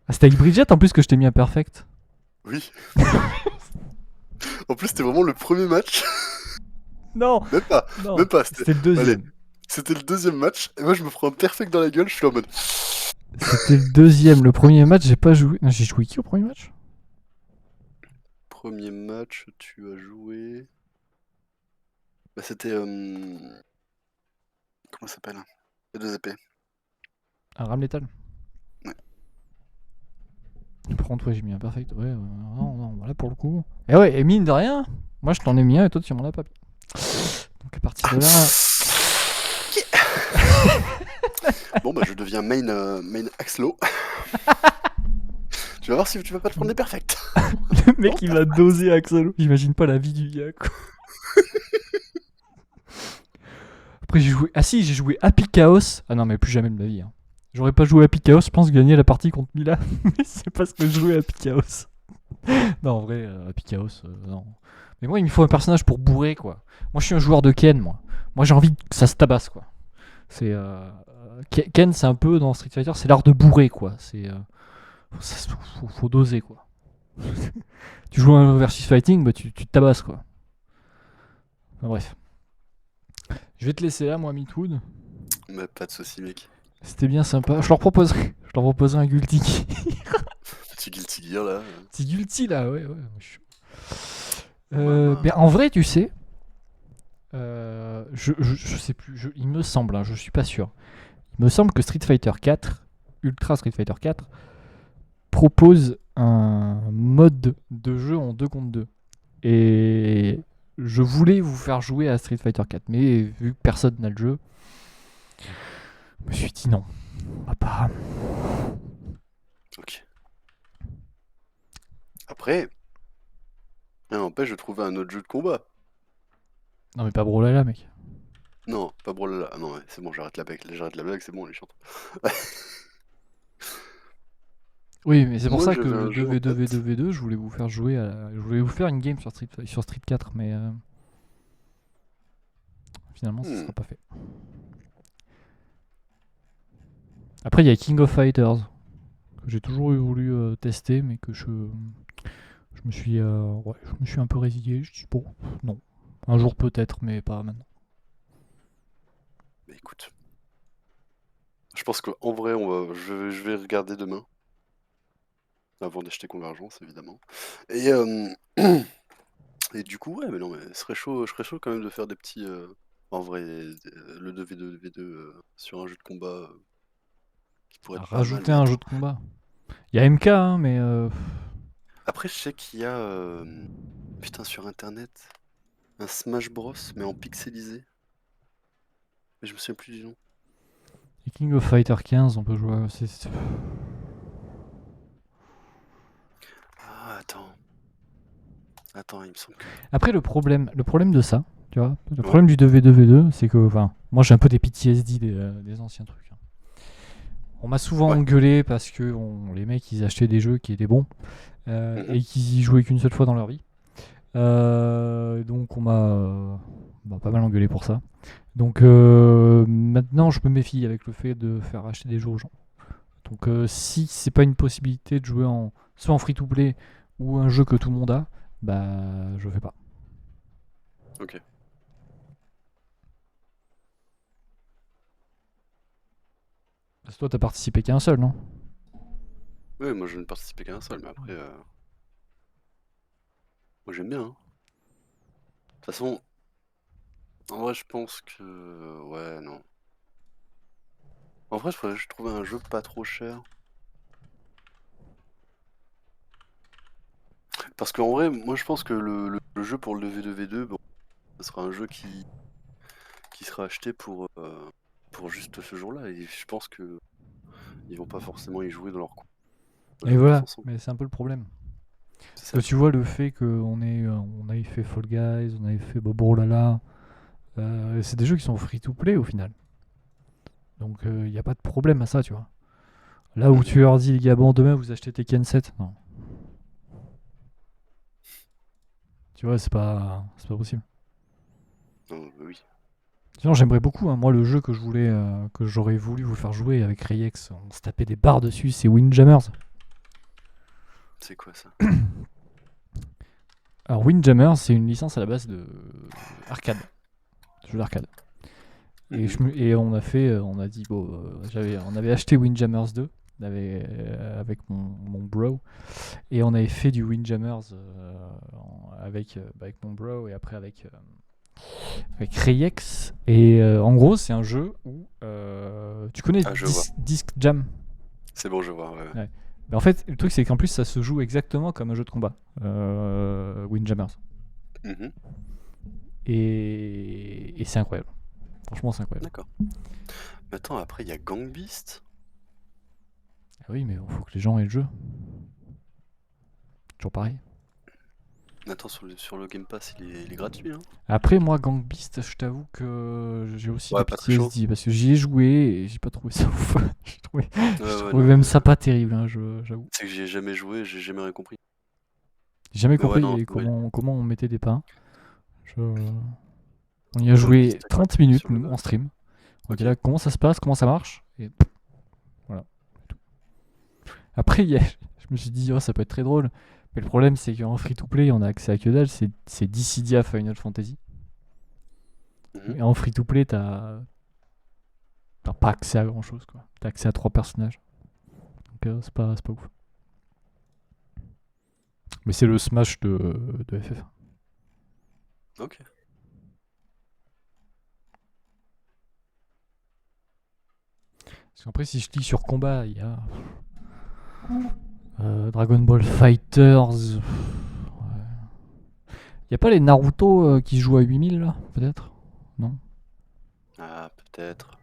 Ah, c'était avec Bridget en plus que je t'ai mis un perfect. Oui. En plus, c'était vraiment le premier match. Non, Même pas. non. Même pas. C'était le deuxième. Allez, c'était le deuxième match. Et moi, je me prends un perfect dans la gueule. Je suis en mode. C'était le deuxième. Le premier match, j'ai pas joué. Non, j'ai joué qui au premier match? Premier match, tu as joué. Bah, c'était. Comment ça s'appelle? Les 2 épées. Un rame létal. Ouais. Par contre, ouais, j'ai mis un perfect. Ouais, non, voilà pour le coup. Et ouais, et mine de rien, moi je t'en ai mis un et toi tu m'en as pas mis. Donc à partir de là. Bon, bah, je deviens main Axlo. Tu vas voir si tu vas pas te prendre des perfects. Le mec il va doser Axel. J'imagine pas la vie du gars, quoi. Après j'ai joué. Ah si, j'ai joué Happy Chaos. Ah non, mais plus jamais de ma vie. Hein. J'aurais pas joué Happy Chaos, je pense gagner la partie contre Mila. Mais c'est parce que je jouais Happy Chaos. Non, en vrai, Happy Chaos, non. Mais moi, il me faut un personnage pour bourrer, quoi. Moi, je suis un joueur de Ken, moi. Moi, j'ai envie que ça se tabasse, quoi. C'est Ken, c'est un peu dans Street Fighter, c'est l'art de bourrer, quoi. Faut doser, quoi. Tu joues un versus fighting, bah tu te tabasses, quoi. Enfin, bref. Je vais te laisser là, moi, Meatwood. Mais pas de soucis, mec. C'était bien sympa. Je leur proposerai un Guilty. Petit Guilty Gear là. Petit Guilty, là, ouais. Mais en vrai, tu sais, je sais plus, il me semble, hein, je suis pas sûr. Il me semble que Street Fighter 4, Ultra Street Fighter 4, propose un mode de jeu en 2 contre 2. Et je voulais vous faire jouer à Street Fighter 4, mais vu que personne n'a le jeu, je me suis dit non, on va pas. Ok. Après, n'empêche de trouver un autre jeu de combat. Non mais pas Brawlhalla, mec. Non, pas Brawlhalla. Ah non, ouais, c'est bon, j'arrête la blague, c'est bon, les chante. Oui, mais c'est pour Moi, ça que j'avais un le jeu en 2v2 tête. V2 V2, je voulais vous faire jouer je voulais vous faire une game sur Street 4, mais finalement ça sera pas fait. Après il y a King of Fighters que j'ai toujours voulu tester, mais que je me suis un peu résigné. Je dis bon, non, un jour peut-être, mais pas maintenant. Mais écoute, je pense qu'en vrai, je vais regarder demain. Avant d'acheter Convergence, évidemment. Et, et du coup, ouais, mais non, mais je serais chaud quand même de faire des petits. En vrai, le 2v2 V2 sur un jeu de combat qui pourrait être pas mal. Rajouter un jeu de combat. Il y a MK, hein, mais. Après, je sais qu'il y a. Putain, sur internet, un Smash Bros, mais en pixelisé. Mais je me souviens plus du nom. Et King of Fighter 15, on peut jouer. Ah, attends, il me semble que. Après, le problème de ça, tu vois, le problème du 2v2 V2, c'est que, enfin, moi j'ai un peu des PTSD des anciens trucs. Hein. On m'a souvent engueulé parce que les mecs ils achetaient des jeux qui étaient bons et qu'ils y jouaient qu'une seule fois dans leur vie. Donc on m'a pas mal engueulé pour ça. Donc maintenant je me méfie avec le fait de faire acheter des jeux aux gens. Donc si c'est pas une possibilité de jouer soit en free to play ou un jeu que tout le monde a, bah je fais pas. Ok. Parce que toi, t'as participé qu'à un seul, non? Oui, moi je ne participais qu'à un seul, mais après, moi j'aime bien. Hein. De toute façon, en vrai, je pense que. Ouais, non. En vrai, je trouvais un jeu pas trop cher. Parce qu'en vrai, moi je pense que le jeu pour le V2V2, bon, ce sera un jeu qui sera acheté pour juste ce jour-là. Et je pense que ils vont pas forcément y jouer dans leur coin. On Et joue tous voilà, ensemble. mais c'est un peu le problème. C'est Parce ça que le tu truc. vois le fait on avait fait Fall Guys, on avait fait Bobo Lala, c'est des jeux qui sont free to play au final. Donc il n'y a pas de problème à ça, tu vois. Là où Mhm. tu leur dis, les gars, bon, demain vous achetez Tekken 7, non. Tu vois, c'est pas possible. Non, bah oui. Sinon, j'aimerais beaucoup, hein, moi, le jeu que que j'aurais voulu vous faire jouer avec Rayex, on se tapait des barres dessus, c'est Windjammers. C'est quoi ça? Alors, Windjammers, c'est une licence à la base de arcade, jeu d'arcade. Mhm. Et on a dit, bon, on avait acheté Windjammers 2 avec mon bro, et on avait fait du Windjammers avec mon bro, et après avec Rayex. Et en gros, c'est un jeu où tu connais Ah, je vois. Disc Jam. C'est bon, je vois, ouais. Ouais. Mais en fait, le truc, c'est qu'en plus, ça se joue exactement comme un jeu de combat, Windjammers. Mhm. Et c'est incroyable. Franchement, c'est incroyable. D'accord. Mais attends, après, il y a Gang Beast. Ah oui, mais il faut que les gens aient le jeu. Toujours pareil. Attends, sur le Game Pass, il est gratuit, hein? Après, moi, Gang Beast, je t'avoue que j'ai aussi des Ouais, pas très chaud. PTSD parce que j'y ai joué et j'ai pas trouvé ça ouf. Ouais, J'ai ouais, trouvé non, même mais ça pas terrible, hein, j'avoue. c'est que j'y ai jamais joué, j'ai jamais rien compris. J'ai jamais Mais ouais, non, compris ouais. comment on mettait des pains. On y a Gang joué Beast, d'accord, 30 minutes, sur le nous, en note. stream. On était Ok. là, comment ça se passe, comment ça marche. Et voilà. Après, je me suis dit, oh, ça peut être très drôle. Mais le problème, c'est qu'en free-to-play, on a accès à que dalle. C'est Dissidia Final Fantasy. Mhm. Et en free-to-play, t'as pas accès à grand-chose, quoi. T'as accès à 3 personnages. Donc, c'est pas ouf. Mais c'est le Smash de FF. Ok. Parce qu'après, si je clique sur combat, il y a Dragon Ball Fighters. Il y a pas les Naruto qui se jouent à 8000 là, peut-être? Non? Ah, peut-être.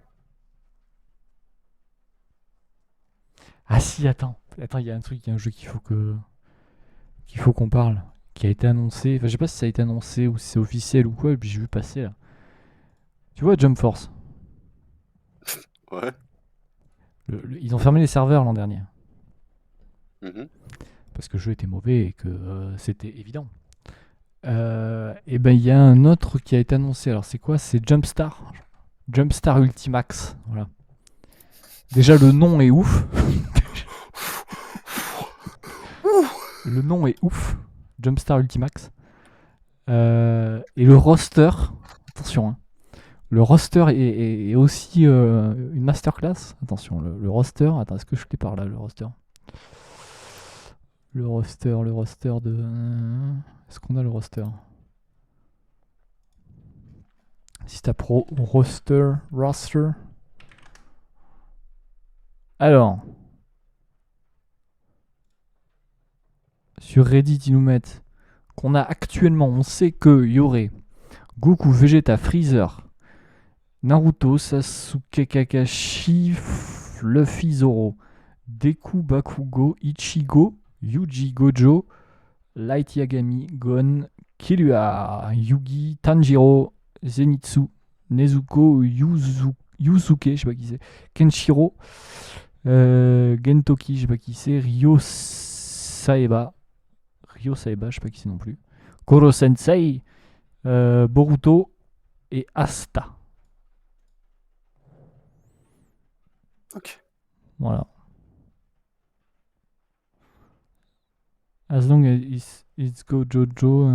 Ah si, attends. Attends, il y a un truc, il y a un jeu qu'il faut qu'on parle, qui a été annoncé. Enfin, je sais pas si ça a été annoncé ou si c'est officiel ou quoi, et puis j'ai vu passer là. Tu vois Jump Force? Ouais. Ils ont fermé les serveurs l'an dernier. Mhm. Parce que le jeu était mauvais et que c'était évident. Et ben il y a un autre qui a été annoncé. Alors c'est quoi? C'est Jumpstar. Jumpstar Ultimax. Voilà. Déjà le nom est ouf. Le nom est ouf. Jumpstar Ultimax. Et le roster. Attention, hein. Le roster est aussi une masterclass. Attention, le roster. Attends, est-ce que je l'ai par là, le roster? Le roster de. Est-ce qu'on a le roster? Si t'as pro roster. Alors, sur Reddit, ils nous mettent qu'on a actuellement, on sait qu'il y aurait Goku, Vegeta, Freezer, Naruto, Sasuke, Kakashi, Luffy, Zoro, Deku, Bakugo, Ichigo, Yuji, Gojo, Light Yagami, Gon, Killua, Yugi, Tanjiro, Zenitsu, Nezuko, Yusuke, je sais pas qui c'est, Kenshiro, Gentoki, je sais pas qui c'est, Ryo Saeba, je sais pas qui c'est non plus, Koro Sensei, Boruto et Asta. Ok. Voilà. As long as it's go Jojo.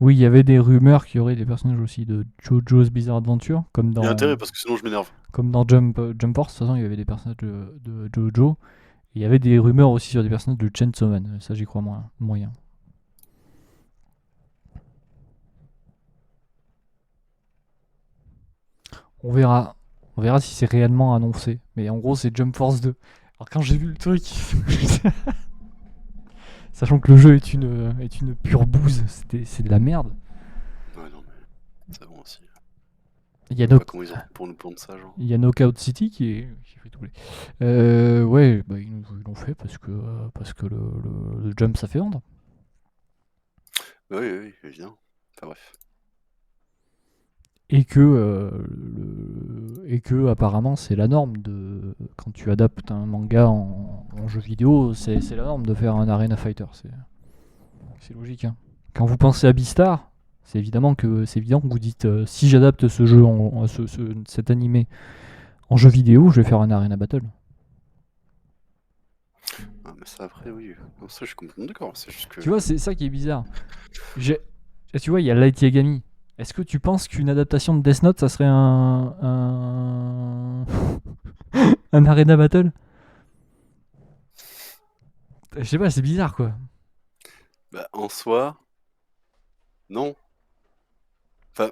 Oui, il y avait des rumeurs qu'il y aurait des personnages aussi de JoJo's Bizarre Adventure, Il y a intérêt parce que sinon je m'énerve. comme dans Jump Force. De toute façon, il y avait des personnages de JoJo. Et il y avait des rumeurs aussi sur des personnages de Chainsaw Man. Ça, j'y crois moyen. On verra. On verra si c'est réellement annoncé. Mais en gros, c'est Jump Force 2. Alors quand j'ai vu le truc, sachant que le jeu est une pure bouse, c'est de la merde. Ouais, non, mais c'est bon aussi. Il y a Je sais pas comment ils ont fait pour nous prendre ça, genre. Il y a Knockout City qui fait tout ouais, bah, ils l'ont fait parce que le jump ça fait vendre. Oui, oui, oui, évidemment. Enfin bref. Et que apparemment c'est la norme de quand tu adaptes un manga en jeu vidéo, c'est la norme de faire un Arena Fighter. C'est logique. Hein. Quand vous pensez à Beastar, c'est évident que vous dites si j'adapte ce jeu, cet animé en jeu vidéo, je vais faire un Arena Battle. Ah, mais ça après, oui. Non, ça, je suis complètement d'accord. C'est juste que. Tu vois, c'est ça qui est bizarre. Tu vois, il y a Light Yagami. Est-ce que tu penses qu'une adaptation de Death Note, ça serait un Arena Battle? Je sais pas, c'est bizarre quoi. Bah, en soi, non. Enfin,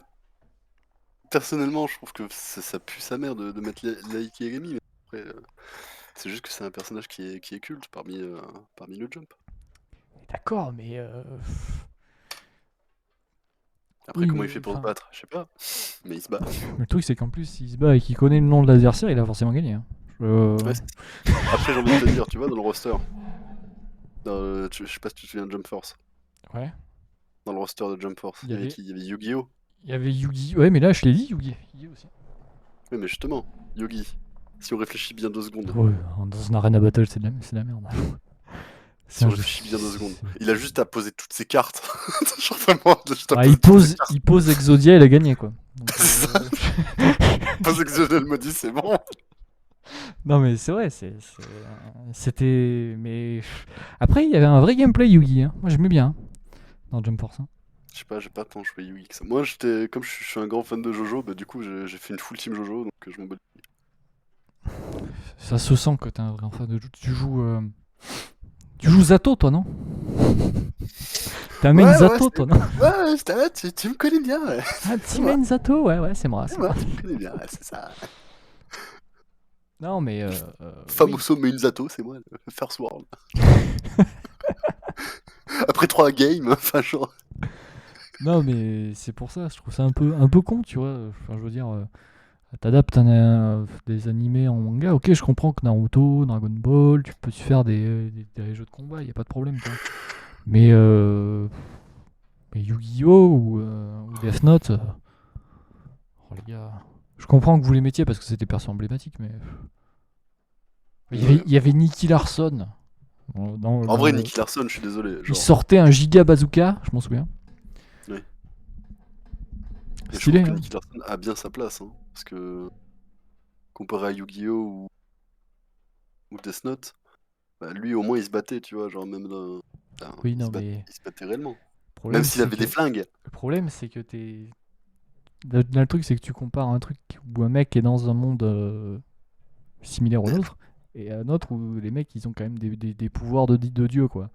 personnellement, je trouve que ça pue sa mère de mettre Light Yagami, mais après, c'est juste que c'est un personnage qui est culte parmi le Jump. D'accord, mais. Après, Oui, comment mais, il fait pour se battre? Je sais pas. Mais il se bat. Le truc, c'est qu'en plus, s'il se bat et qu'il connaît le nom de l'adversaire, il a forcément gagné. Hein. Ouais, après, j'ai envie de te dire, tu vois, dans le roster. Je sais pas si tu te souviens de Jump Force. Ouais. Dans le roster de Jump Force, il y avait qui? Il y avait Yu-Gi-Oh! Il y avait Yugi. Ouais, mais là, je l'ai dit, Yugi. Yugi aussi. Oui, mais justement, Yugi. Si on réfléchit bien 2 secondes. Ouais, dans un Arena Battle, c'est de la merde. Si on réfléchit bien 2 secondes. Il a juste à poser toutes ses cartes. Genre vraiment, il pose Exodia, il a gagné quoi. Donc, pose Exodia, elle me dit c'est bon. Non mais c'est vrai, c'était. Mais après il y avait un vrai gameplay Yugi. Hein. Moi j'aimais bien dans Jump Force. Hein. Je sais pas, j'ai pas tant joué Yugi que ça. Moi, comme je suis un grand fan de Jojo, bah du coup j'ai fait une full team Jojo, donc je m'en bats. Ça se sent que t'es un vrai fan de Jojo. Tu joues Zato toi non? T'as main Zato toi non? Ouais, tu me connais bien. Ouais. Ah tu main Zato, ouais c'est moi. Tu me connais bien, c'est ça. Non mais. Famoso main Zato, c'est moi, le First World. Après 3 games, enfin genre. Non mais c'est pour ça, je trouve ça un peu con, tu vois. Enfin je veux dire, t'adaptes des animés en manga, ok je comprends que Naruto, Dragon Ball, tu peux faire des jeux de combat, y a pas de problème. Tu vois. Mais Yu-Gi-Oh ou Death Note, oh les gars, je comprends que vous les mettiez parce que c'était perso emblématique, mais il y avait Nicky Larson. En vrai, Nicky Larson, je suis désolé. Genre... Il sortait un giga bazooka, je m'en souviens. Oui. Et Stylé, je trouve que hein. Nicky Larson a bien sa place, hein, parce que comparé à Yu-Gi-Oh ou Death Note, bah, lui au moins il se battait, tu vois, genre même dans... Oui, il se battait réellement. Même s'il avait des flingues. Le problème, c'est que t'es. Le truc, c'est que tu compares un truc où un mec est dans un monde similaire au nôtre et un autre où les mecs ils ont quand même des pouvoirs de dieu quoi.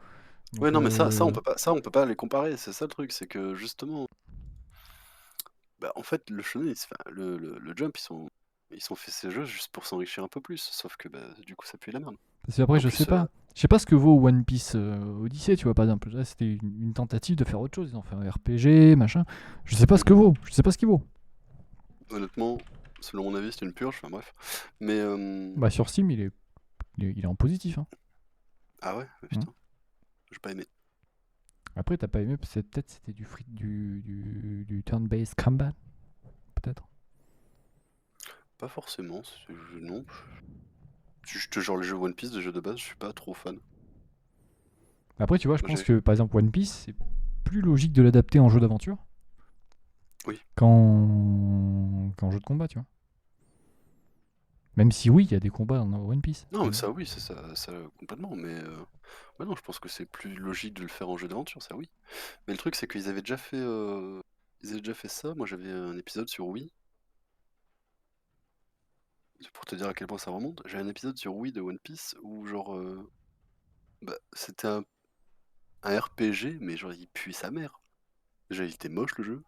Donc, ouais non mais ça on peut pas les comparer, c'est ça le truc, c'est que justement bah, en fait le shonen le Jump ils ont fait ces jeux juste pour s'enrichir un peu plus, sauf que bah, du coup ça pue la merde. Parce que après je sais pas ce que vaut One Piece Odyssey, tu vois, par exemple. Là c'était une tentative de faire autre chose, ils ont fait un RPG machin, je sais pas ce que vaut, je sais pas ce qu'il vaut. Honnêtement selon mon avis c'est une purge, enfin bref, mais bah sur Steam il est en positif hein. Ah ouais, putain, j'ai pas aimé. Après t'as pas aimé, peut-être c'était du turn-based combat, peut-être. Pas forcément, non. Genre les jeux One Piece, les jeux de base, je suis pas trop fan. Après tu vois, je pense que par exemple One Piece c'est plus logique de l'adapter en jeu d'aventure. Oui. Qu'en jeu de combat, tu vois. Même si oui, il y a des combats dans One Piece. Non, mais ça, oui, c'est ça complètement. Mais ouais, non, je pense que c'est plus logique de le faire en jeu d'aventure, ça, oui. Mais le truc, c'est qu'ils avaient déjà fait, ça. Moi, j'avais un épisode sur Wii. Pour te dire à quel point ça remonte, j'ai un épisode sur Wii de One Piece où, genre, bah, c'était un RPG, mais genre, il pue sa mère. Déjà, il était moche le jeu,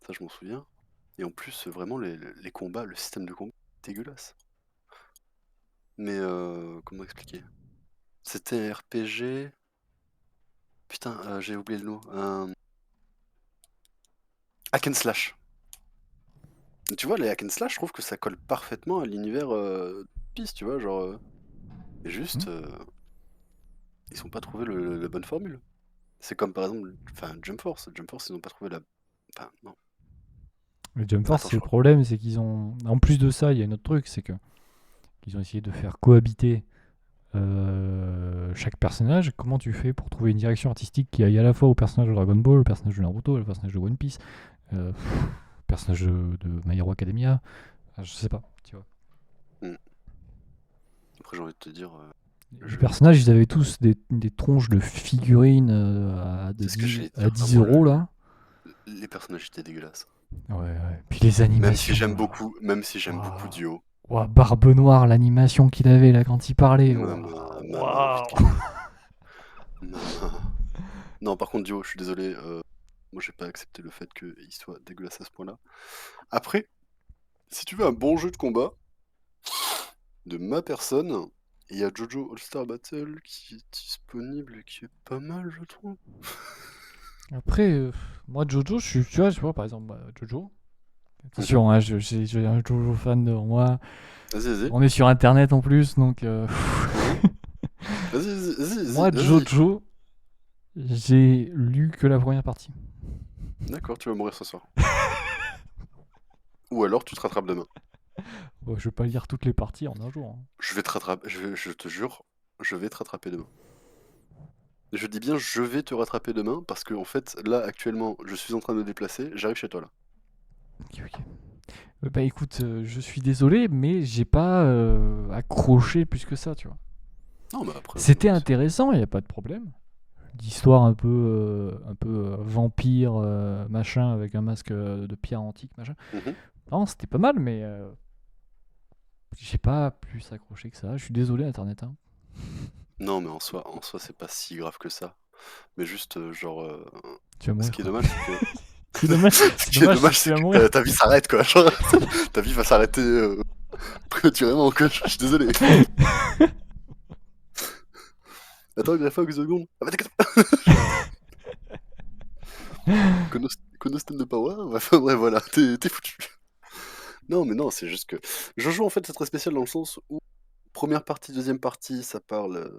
ça, je m'en souviens. Et en plus, vraiment, les combats, le système de combat, dégueulasse. Mais comment expliquer? C'était un RPG. Putain, j'ai oublié le nom. Un hack and slash. Tu vois, les hack and slash, je trouve que ça colle parfaitement à l'univers de Piece, tu vois, genre. Juste, ils ont pas trouvé la bonne formule. C'est comme par exemple, enfin, Jump Force. Jump Force, ils n'ont pas trouvé la. Enfin, non. Le Jump Force, Attends, c'est je le crois. problème, c'est qu'ils ont. En plus de ça, il y a un autre truc, c'est que qu'ils ont essayé de faire cohabiter chaque personnage. Comment tu fais pour trouver une direction artistique qui aille à la fois au personnage de Dragon Ball, au personnage de Naruto, au personnage de One Piece, au personnage de My Hero Academia. Je sais pas, tu vois. Après, j'ai envie de te dire. Les personnages, ils avaient tous des tronches de figurines à C'est ce que j'allais 10 dire. euros là. Les personnages étaient dégueulasses. Ouais, ouais. Puis les animations. Même si j'aime Waouh. beaucoup Dio. Ouah, Barbe Noire, l'animation qu'il avait là quand il parlait. Maman, Waouh. vite qu'il est. Maman. Non, par contre, Dio, je suis désolé. Moi, j'ai pas accepté le fait qu'il soit dégueulasse à ce point-là. Après, si tu veux un bon jeu de combat, de ma personne, il y a Jojo All-Star Battle qui est disponible et qui est pas mal, je trouve. Après, moi, Jojo, tu vois, par exemple, Jojo. Attention, hein, j'ai un Jojo fan devant moi. Vas-y. On est sur internet en plus, donc. Moi, Vas-y. Jojo, j'ai lu que la première partie. D'accord, tu vas mourir ce soir. Ou alors tu te rattrapes demain. Bon, je vais pas lire toutes les parties en un jour. Hein. Je vais te rattraper, je te jure, je vais te rattraper demain. Je dis bien je vais te rattraper demain parce que en fait là actuellement je suis en train de me déplacer, j'arrive chez toi là. Ok. Bah écoute, je suis désolé, mais j'ai pas accroché plus que ça, tu vois. Non mais après. C'était intéressant, il y a pas de problème. L'histoire un peu, vampire, machin, avec un masque de pierre antique, machin. Non, c'était pas mal, mais j'ai pas plus accroché que ça. Je suis désolé, Internet. Hein. Non mais en soi c'est pas si grave que ça. Mais juste genre. Tu vas mourir. Ce qui est dommage c'est que. C'est dommage. Ce qui est dommage c'est que ta vie s'arrête quoi. Genre, ta vie va s'arrêter prématurément quoi. Je suis désolé. Attends, Greffa, une seconde. Ah bah t'inquiète. Conostem de Power. Enfin bref voilà, t'es foutu. Non mais non, c'est juste que. Jojo en fait c'est très spécial dans le sens où première partie, deuxième partie, ça parle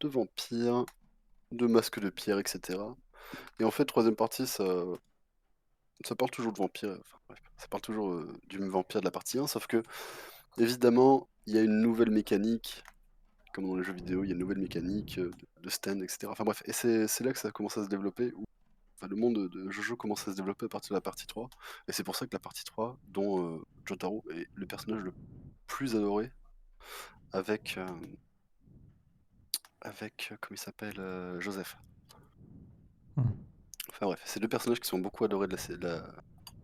de vampires, de masques de pierre, etc. Et en fait, troisième partie, ça parle toujours de vampires. Enfin, bref, ça parle toujours du vampire de la partie 1, sauf que, évidemment, il y a une nouvelle mécanique, comme dans les jeux vidéo, il y a une nouvelle mécanique de stand, etc. Enfin bref, et c'est là que ça commence à se développer, enfin, le monde de Jojo commence à se développer à partir de la partie 3, et c'est pour ça que la partie 3, dont Jotaro est le personnage le plus adoré, avec comment il s'appelle, Joseph. Enfin bref, c'est deux personnages qui sont beaucoup adorés de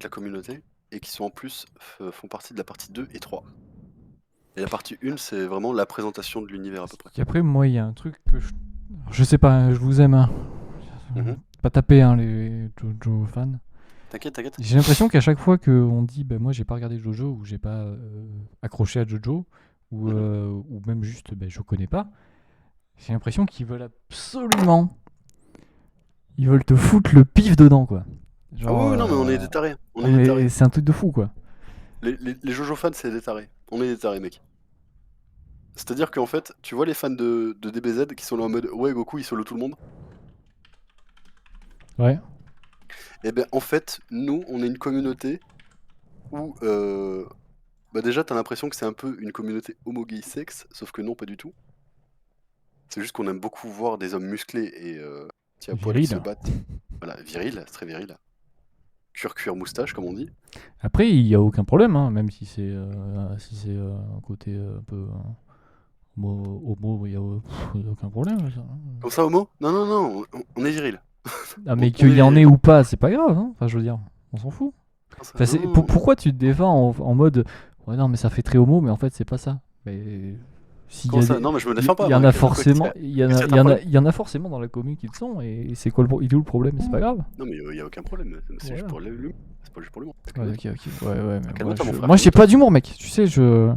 la communauté et qui sont en plus font partie de la partie 2 et 3. Et la partie 1, c'est vraiment la présentation de l'univers à peu près. Et après, moi, il y a un truc que je sais pas, hein, je vous aime. Hein. Pas taper hein, les Jojo fans. T'inquiète. J'ai l'impression qu'à chaque fois qu'on dit bah, moi j'ai pas regardé Jojo ou j'ai pas accroché à Jojo ou même juste bah, je connais pas, j'ai l'impression qu'ils veulent absolument. Ils veulent te foutre le pif dedans quoi. Genre, ah oui, non mais on est des tarés. C'est un truc de fou quoi. Les Jojo fans c'est des tarés. On est des tarés mec. C'est-à-dire qu'en fait, tu vois les fans de DBZ qui sont là en mode ouais Goku il solo tout le monde. Ouais. Et ben en fait, nous on est une communauté où bah déjà t'as l'impression que c'est un peu une communauté homo-gay sexe, sauf que non pas du tout. C'est juste qu'on aime beaucoup voir des hommes musclés et à poil qui se battent. Voilà, viril, c'est très viril. cuir moustache, comme on dit. Après, il n'y a aucun problème, hein, même si c'est un côté un peu homo, il n'y a aucun problème. Ça, hein. Comme ça, homo? Non, non, non, on est viril. Ah, mais On qu'il est y en ait viril. ou pas, c'est pas grave. Hein. Enfin, je veux dire, on s'en fout. Comment ça? Enfin, Non, non, non. pourquoi tu te défends en mode ouais, non, mais ça fait très homo, mais en fait, c'est pas ça. Mais s'il y Comment a ça? des. Non, mais je me Il défends pas, y en moi. a Quoi, forcément, il y en qu'est-ce a, qu'il y a il un y en a, problème? il y en a forcément dans la commune qui le sont, et c'est quoi il est où le problème? C'est pas grave. Non, mais il y a aucun problème. C'est juste Voilà. pour l'humour. C'est pas juste pour l'humour. Ouais, Calme-toi. ok, ok. Ouais, mais Calme-toi, mon frère. moi, j'ai Calme-toi. pas d'humour, mec. Tu sais, je.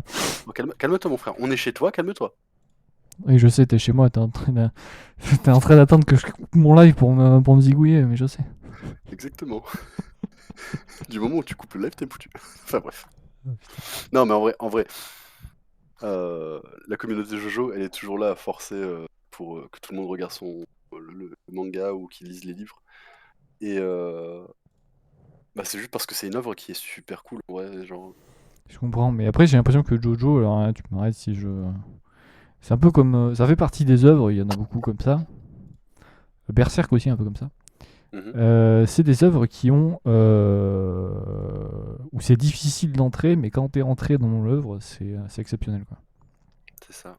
Bon, calme-toi, mon frère. On est chez toi, calme-toi. Oui, je sais, t'es chez moi, t'es en train d'attendre que je coupe mon live pour me zigouiller, mais je sais. Exactement. Du moment où tu coupes le live, t'es foutu. Enfin bref. Oh, putain. Non, mais en vrai, la communauté Jojo, elle est toujours là à forcer pour que tout le monde regarde le manga ou qu'il lise les livres. Et bah, c'est juste parce que c'est une œuvre qui est super cool, ouais, genre. Je comprends, mais après, j'ai l'impression que Jojo, alors hein, tu m'arrêtes si je. C'est un peu comme. Ça fait partie des œuvres, il y en a beaucoup comme ça. Berserk aussi, un peu comme ça. Mhm, C'est des œuvres qui ont. Où c'est difficile d'entrer, mais quand t'es rentré dans l'œuvre, c'est exceptionnel, quoi. c'est ça.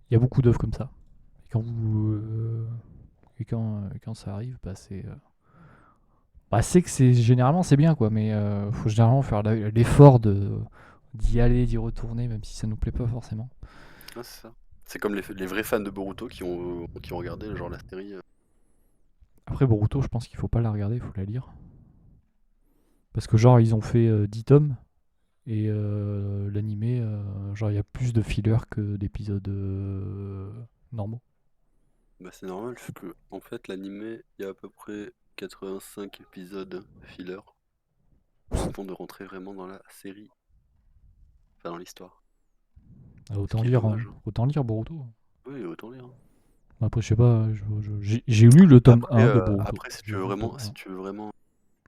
Il y a beaucoup d'œuvres comme ça. Et quand ça arrive, bah c'est. C'est que généralement c'est bien, quoi, mais faut généralement faire l'effort d'y aller, d'y retourner, même si ça nous plaît pas forcément. Ouais, c'est ça. C'est comme les vrais fans de Boruto qui ont regardé genre la série. Après Boruto, je pense qu'il faut pas la regarder, il faut la lire. Parce que genre ils ont fait 10 tomes et l'animé, genre il y a plus de fillers que d'épisodes normaux. Bah, c'est normal, parce que en fait, l'animé, il y a à peu près 85 épisodes filler avant de rentrer vraiment dans la série, enfin dans l'histoire. Ah, Ce qui est dommage, hein. autant lire Boruto. Oui, autant lire, hein. Après je sais pas, j'ai lu le tome Après, 1 de Boruto. après, si tu J'ai veux lu le tome vraiment, 1. si tu veux vraiment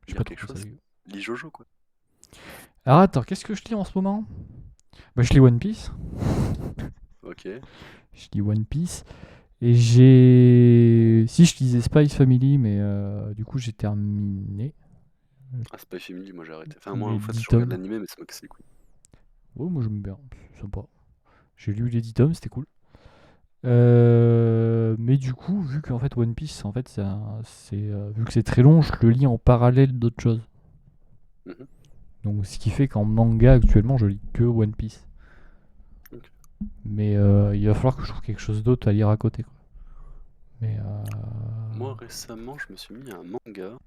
J'ai lire pas quelque trouvé ça chose, dégueu. lis Jojo, quoi. Alors attends, qu'est-ce que je lis en ce moment? Bah je lis One Piece. Ok. Je lis One Piece. Et j'ai. Si je lisais Spice Family, mais du coup j'ai terminé Ah, Spy Family, moi j'ai arrêté. Enfin, moi en les fait, 10 je regarde tomes. l'animé, mais ça me casse les couilles. Ouais, moi j'aime bien, c'est sympa. J'ai lu les 10 tomes, c'était cool. Mais du coup, vu qu'en fait One Piece, en fait, vu que c'est très long, je le lis en parallèle d'autres choses. Mhm. Donc ce qui fait qu'en manga actuellement, je lis que One Piece. Ok. Mais il va falloir que je trouve quelque chose d'autre à lire à côté, quoi. Mais Moi récemment, je me suis mis à un manga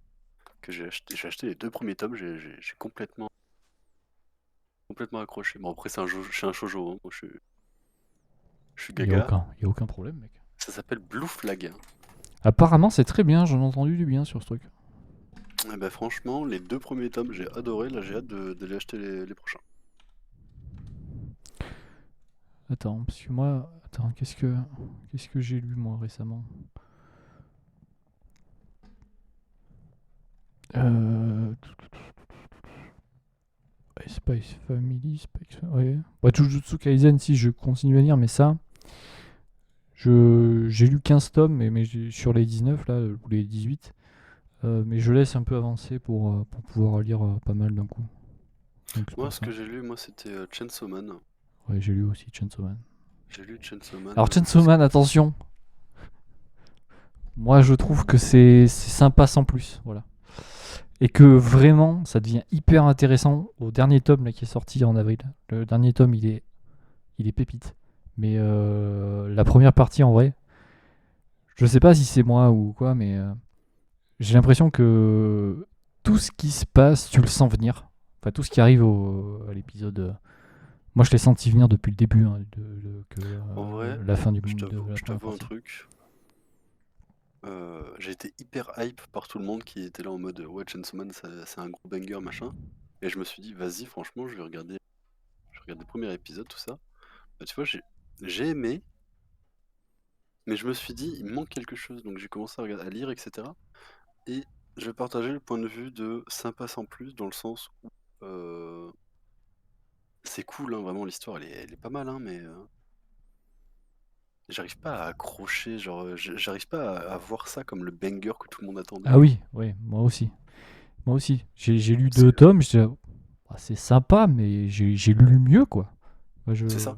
que j'ai acheté. J'ai acheté les 2 premiers tomes, j'ai complètement accroché. Bon, après, je suis un shoujo, hein. Moi, je suis il y a gaga. aucun problème, mec. Ça s'appelle Blue Flag. Apparemment, c'est très bien, j'en ai entendu du bien sur ce truc. Et bah franchement, les 2 premiers tomes, j'ai adoré. Là, j'ai hâte de les acheter les prochains. Attends, parce que moi. Attends, qu'est-ce que j'ai lu moi récemment? Euh... Spice Family, ouais. Bah, Jujutsu Kaisen, si je continue à lire, mais ça. J'ai lu 15 tomes, mais sur les 19, là, ou les 18. Mais je laisse un peu avancer pour pouvoir lire pas mal d'un coup. Donc c'est Moi, pour ce ça. que j'ai lu, moi, c'était Chainsaw Man. Ouais, j'ai lu aussi Chainsaw Man. J'ai lu Chainsaw Man. Alors Chainsaw Man, attention. Moi, je trouve que c'est sympa sans plus. Voilà. Et que vraiment, ça devient hyper intéressant au dernier tome là, qui est sorti en avril. Le dernier tome, il est pépite. Mais la première partie, en vrai, je sais pas si c'est moi ou quoi, mais j'ai l'impression que tout ce qui se passe, tu le sens venir. Enfin, tout ce qui arrive à l'épisode. Moi, je l'ai senti venir depuis le début, hein, En vrai, la fin de je la première t'avoue un partie. truc. J'ai été hyper hype par tout le monde qui était là en mode ouais, Chainsaw Man, c'est un gros banger, machin. Et je me suis dit, vas-y, franchement, je vais regarder le premier épisode, tout ça. Bah, tu vois, j'ai aimé, mais je me suis dit, il me manque quelque chose. Donc j'ai commencé à lire, etc. Et je vais partager le point de vue de sympa sans plus, dans le sens où c'est cool, hein, vraiment, l'histoire, elle est pas mal, hein, mais j'arrive pas à accrocher, genre, j'arrive pas à voir ça comme le banger que tout le monde attendait, Ah genre. oui, oui, moi aussi. Moi aussi. J'ai lu C'est 2 tomes, j'étais là, ah, c'est sympa, mais j'ai lu mieux, quoi. Moi, c'est ça.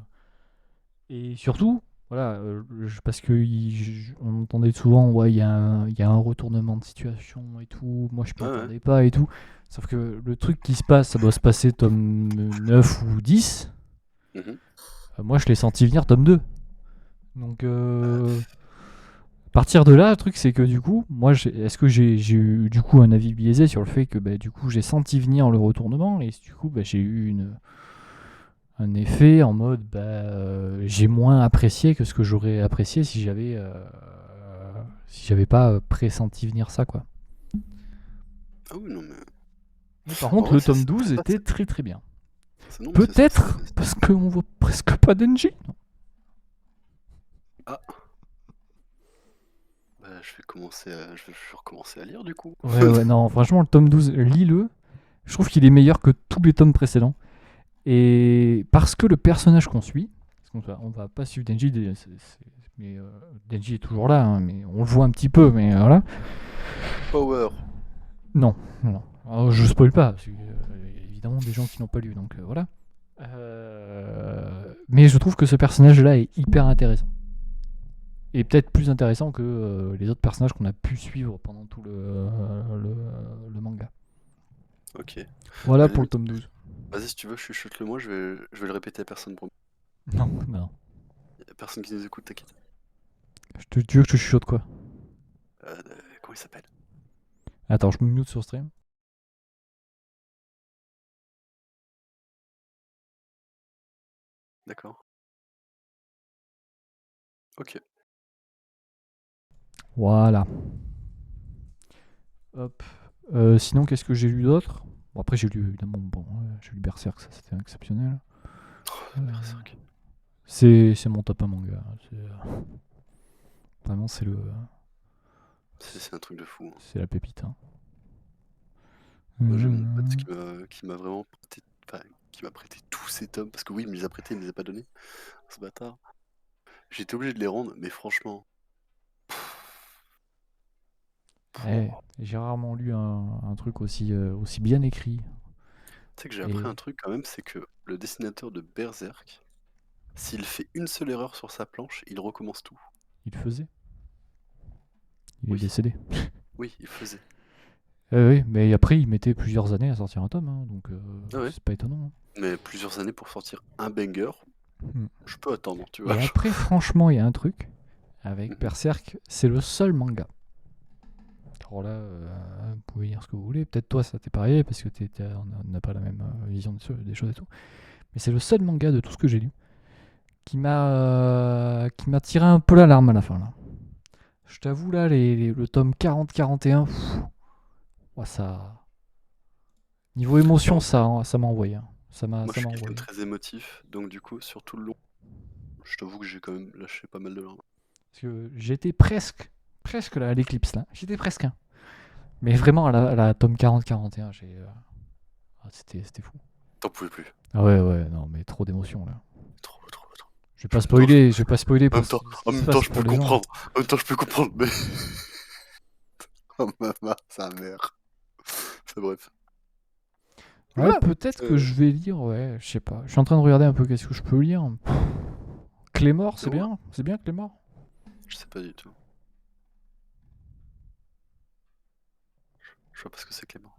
Et surtout, voilà, parce que on entendait souvent, ouais, il y a un retournement de situation et tout, moi je m'y Ouais, ouais. attendais pas et tout. Sauf que le truc qui se passe, ça doit se passer tome 9 ou 10. Mhm. Moi je l'ai senti venir tome 2. Donc, à partir de là, le truc c'est que du coup, moi, est-ce que j'ai eu du coup un avis biaisé sur le fait que bah, du coup j'ai senti venir le retournement et du coup bah, j'ai eu un effet en mode j'ai moins apprécié que ce que j'aurais apprécié si j'avais pas pressenti venir ça, quoi. Ah oui, non, mais. Mais par En contre vrai, le tome 12 ça, était très très bien. non, mais c'est ça. Peut-être parce qu'on voit presque pas Denji. Ah, bah, je vais recommencer à lire du coup. Ouais, non, franchement le tome 12, lis-le. Je trouve qu'il est meilleur que tous les tomes précédents. Et parce que le personnage qu'on suit, parce on va pas suivre Denji, mais Denji est toujours là, hein, mais on le voit un petit peu, mais voilà. Power. Non, non. Alors, je spoil pas, parce que, évidemment des gens qui n'ont pas lu, donc voilà. Mais je trouve que ce personnage-là est hyper intéressant. Et peut-être plus intéressant que les autres personnages qu'on a pu suivre pendant tout le manga. Ok. Voilà À la pour le limite, tome 12. vas-y, si tu veux, chuchote-le moi, je vais le répéter à personne. Non, non. Y a personne qui nous écoute, t'inquiète. Tu veux que je te chuchote quoi? Comment il s'appelle? Attends, je me mute sur stream. D'accord. Ok. Voilà. Hop. Sinon, qu'est-ce que j'ai lu d'autre? Bon, après, j'ai lu évidemment, j'ai lu Berserk, ça c'était exceptionnel. Berserk. C'est mon top 1 manga. Vraiment, C'est un truc de fou. Hein. c'est la pépite. Hein. Moi, j'ai mon pote qui m'a vraiment prêté, enfin, qui m'a prêté tous ces tomes, parce que oui, il me les a prêtés, il me les a pas donnés, ce bâtard. J'étais obligé de les rendre, mais franchement. Eh, j'ai rarement lu un truc aussi bien écrit. Tu sais que j'ai appris un truc quand même, c'est que le dessinateur de Berserk, s'il fait une seule erreur sur sa planche, il recommence tout. Il faisait. Il Oui. est décédé. Oui, il faisait. Oui, mais après, il mettait plusieurs années à sortir un tome, hein, donc Ah ouais. c'est pas étonnant. Hein. Mais plusieurs années pour sortir un banger, je peux attendre, tu vois. Et après, franchement, il y a un truc avec Mhm. Berserk, c'est le seul manga. Alors là, vous pouvez dire ce que vous voulez. Peut-être toi, ça t'est pareil parce que on n'a pas la même vision des choses et tout. Mais c'est le seul manga de tout ce que j'ai lu qui m'a tiré un peu la larme à la fin là. Je t'avoue là, le tome 40-41, ça. Niveau émotion, ça m'a envoyé. Hein. Moi, je suis quelqu'un envoyé. de très émotif, donc du coup, sur tout le long, je t'avoue que j'ai quand même lâché pas mal de larmes. Parce que j'étais presque là à l'éclipse là. J'étais presque. Hein. Mais vraiment à la tome 40-41, c'était fou. T'en pouvais plus. Ah ouais, non, mais trop d'émotions là. Trop. Je vais pas spoiler En pour même temps, ce qui en se même passe temps, je pour peux les gens. comprendre. En même temps, je peux comprendre, mais. Oh maman, sa mère. C'est bref. Ouais, Ah, peut-être que je vais lire, ouais, je sais pas. Je suis en train de regarder un peu qu'est-ce que je peux lire. Clémor, c'est ouais. bien? C'est bien Clémor? Je sais pas du tout. Je vois pas ce que c'est Clément.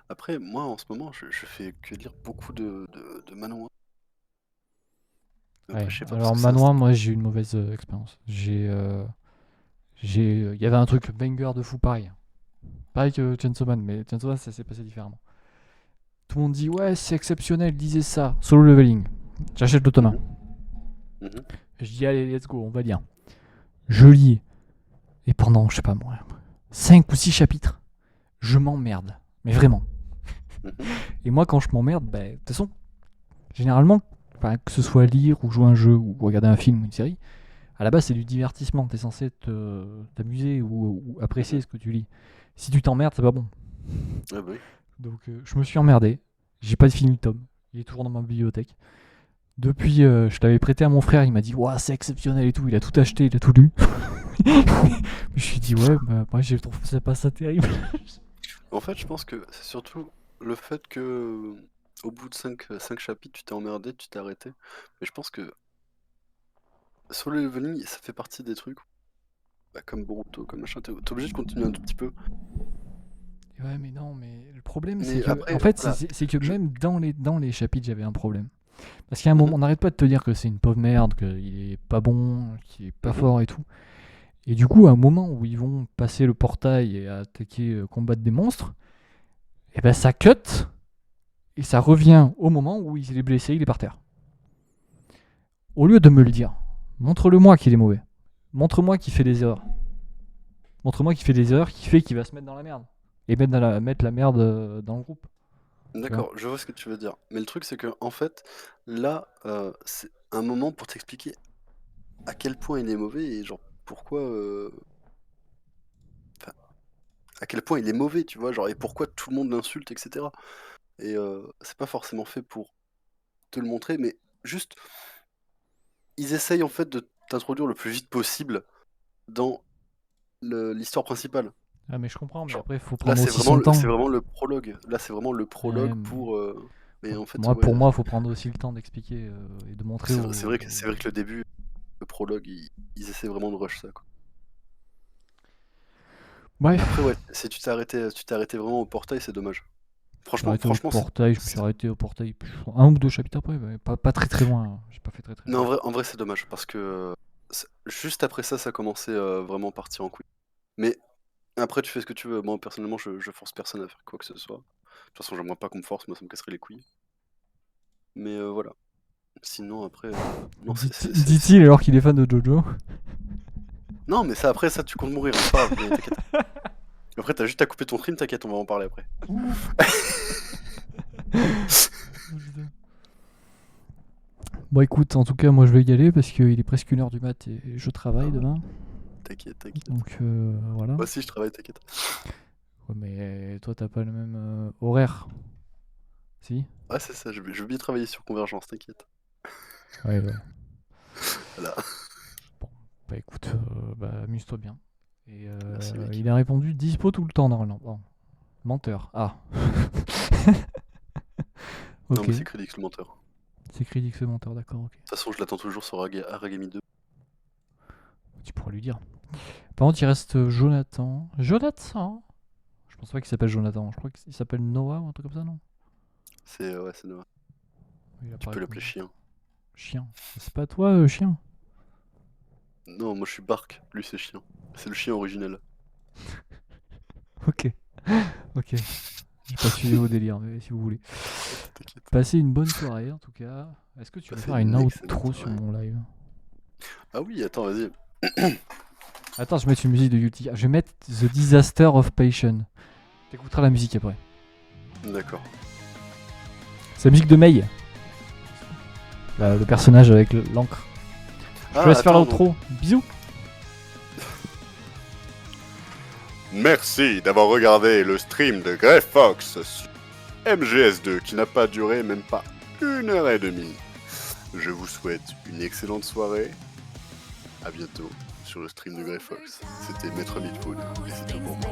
Après, moi, en ce moment, je fais que lire beaucoup de manhwa. Après, Ouais, je sais pas, parce alors que ça, Manoir, moi j'ai eu une mauvaise expérience. Il y avait un truc banger de fou pareil. Pareil que Chainsaw Man, mais Chainsaw Man ça s'est passé différemment. Tout le monde dit ouais c'est exceptionnel, lisez ça, solo leveling. J'achète le tome 1. Mhm. Je dis allez let's go, on va lire. Je lis. Et pendant, je sais pas moi, 5 ou 6 chapitres, je m'emmerde. Mais vraiment. Mhm. Et moi quand je m'emmerde, de toute façon, généralement, que ce soit lire ou jouer à un jeu ou regarder un film ou une série, à la base c'est du divertissement, t'es censé t'amuser ou apprécier ce que tu lis. Si tu t'emmerdes, c'est pas bon. Ah bah oui. Donc je me suis emmerdé, j'ai pas fini le tome, il est toujours dans ma bibliothèque. Depuis, je l'avais prêté à mon frère, il m'a dit Ouah, c'est exceptionnel et tout, il a tout acheté, il a tout lu. Je suis dit, ouais, bah, moi je trouve ça pas ça terrible. En fait, je pense que c'est surtout le fait que au bout de 5 chapitres, tu t'es emmerdé, tu t'es arrêté. Mais je pense que solo leveling, ça fait partie des trucs, bah, comme Boruto, comme machin, t'es obligé de continuer un tout petit peu. Ouais, mais non, mais le problème, c'est Mais que, après, en fait, voilà, c'est que je... même dans les chapitres, j'avais un problème. Parce qu'à un moment, Mhm, on n'arrête pas de te dire que c'est une pauvre merde, qu'il est pas bon, qu'il est pas mhm. fort et tout. Et du coup, à un moment où ils vont passer le portail et attaquer, combattre des monstres, et ben ça cut, et ça revient au moment où il est blessé, il est par terre. Au lieu de me le dire, montre-le-moi qu'il est mauvais. Montre-moi qu'il fait des erreurs. Montre-moi qu'il fait des erreurs qui fait qu'il va se mettre dans la merde. Et mettre la merde dans le groupe. Tu vois. D'accord, je vois ce que tu veux dire. Mais le truc, c'est que en fait, là, c'est un moment pour t'expliquer à quel point il est mauvais et genre pourquoi, enfin, à quel point il est mauvais, tu vois, genre et pourquoi tout le monde l'insulte, etc. Et c'est pas forcément fait pour te le montrer, mais juste, ils essayent en fait de t'introduire le plus vite possible dans l'histoire principale. Ah, mais je comprends, mais Genre, après, il faut là, prendre aussi son c'est temps. vraiment le prologue. Là, c'est vraiment le Ouais, prologue mais pour. Mais en fait, moi, ouais, pour moi, il faut prendre aussi le temps d'expliquer et de montrer aux. c'est vrai que le début, le prologue, ils essaient vraiment de rush ça, quoi. Bref, Après, ouais, si tu t'es arrêté vraiment au portail, c'est dommage. j'ai arrêté au Franchement, portail, je me suis arrêté au portail un ou deux chapitres après, mais pas très très loin. Hein. J'ai pas fait très très non, loin. en vrai, c'est dommage parce que juste après ça, ça commençait vraiment à partir en couille. Mais après, tu fais ce que tu veux. Moi, personnellement, je force personne à faire quoi que ce soit. De toute façon, j'aimerais pas qu'on me force, moi, ça me casserait les couilles. Mais voilà. Sinon, après, non, Dit-il alors qu'il est fan de Jojo. non, mais ça, après, ça, tu comptes mourir, c'est pas grave, mais t'inquiète. Après, t'as juste à couper ton stream, t'inquiète, on va en parler après. Bon, écoute, en tout cas, moi je vais y aller parce qu'il est presque 1h du mat et je Ah travaille ouais, demain. t'inquiète, t'inquiète. Donc voilà. Moi aussi, je travaille, t'inquiète. Ouais, mais toi, t'as pas le même horaire. Si. Ouais, c'est ça, je vais bien travailler sur Convergence, t'inquiète. Ouais, ouais. Voilà. Bon, bah écoute, bah, amuse-toi bien. Et Merci, mec. il a répondu dispo tout le temps normalement. Bon, menteur. Ah. Non, Ok. mais c'est Crédix le menteur. C'est Critic ce menteur, d'accord, ok. De toute façon, je l'attends toujours sur Aragami 2. Tu pourras lui dire. Par contre, il reste Jonathan. Jonathan. Je pense pas qu'il s'appelle Jonathan. Je crois qu'il s'appelle Noah ou un truc comme ça, non? C'est ouais, c'est Noah. Il a Tu pas peux l'appeler répondu. chien. Chien. C'est pas toi, chien? Non, moi je suis Bark, lui c'est chien. C'est le chien originel. Ok. Ok. J'ai pas suivi vos délires, mais si vous voulez. T'inquiète. Passez une bonne soirée en tout cas. Est-ce que tu veux Passez faire une une excellente outro sur soirée. mon live? Ah oui, attends, vas-y. Attends, je vais mettre une musique de Yuti. Je vais mettre The Disaster of Passion. T'écouteras la musique après. D'accord. C'est la musique de Mei. Le personnage avec l'encre. Je te laisse faire attends, l'outro. Bisous. Merci d'avoir regardé le stream de Grey Fox sur MGS2 qui n'a pas duré même pas 1h30. Je vous souhaite une excellente soirée. À bientôt sur le stream de Grey Fox. C'était Maître Midfood et c'est tout pour moi.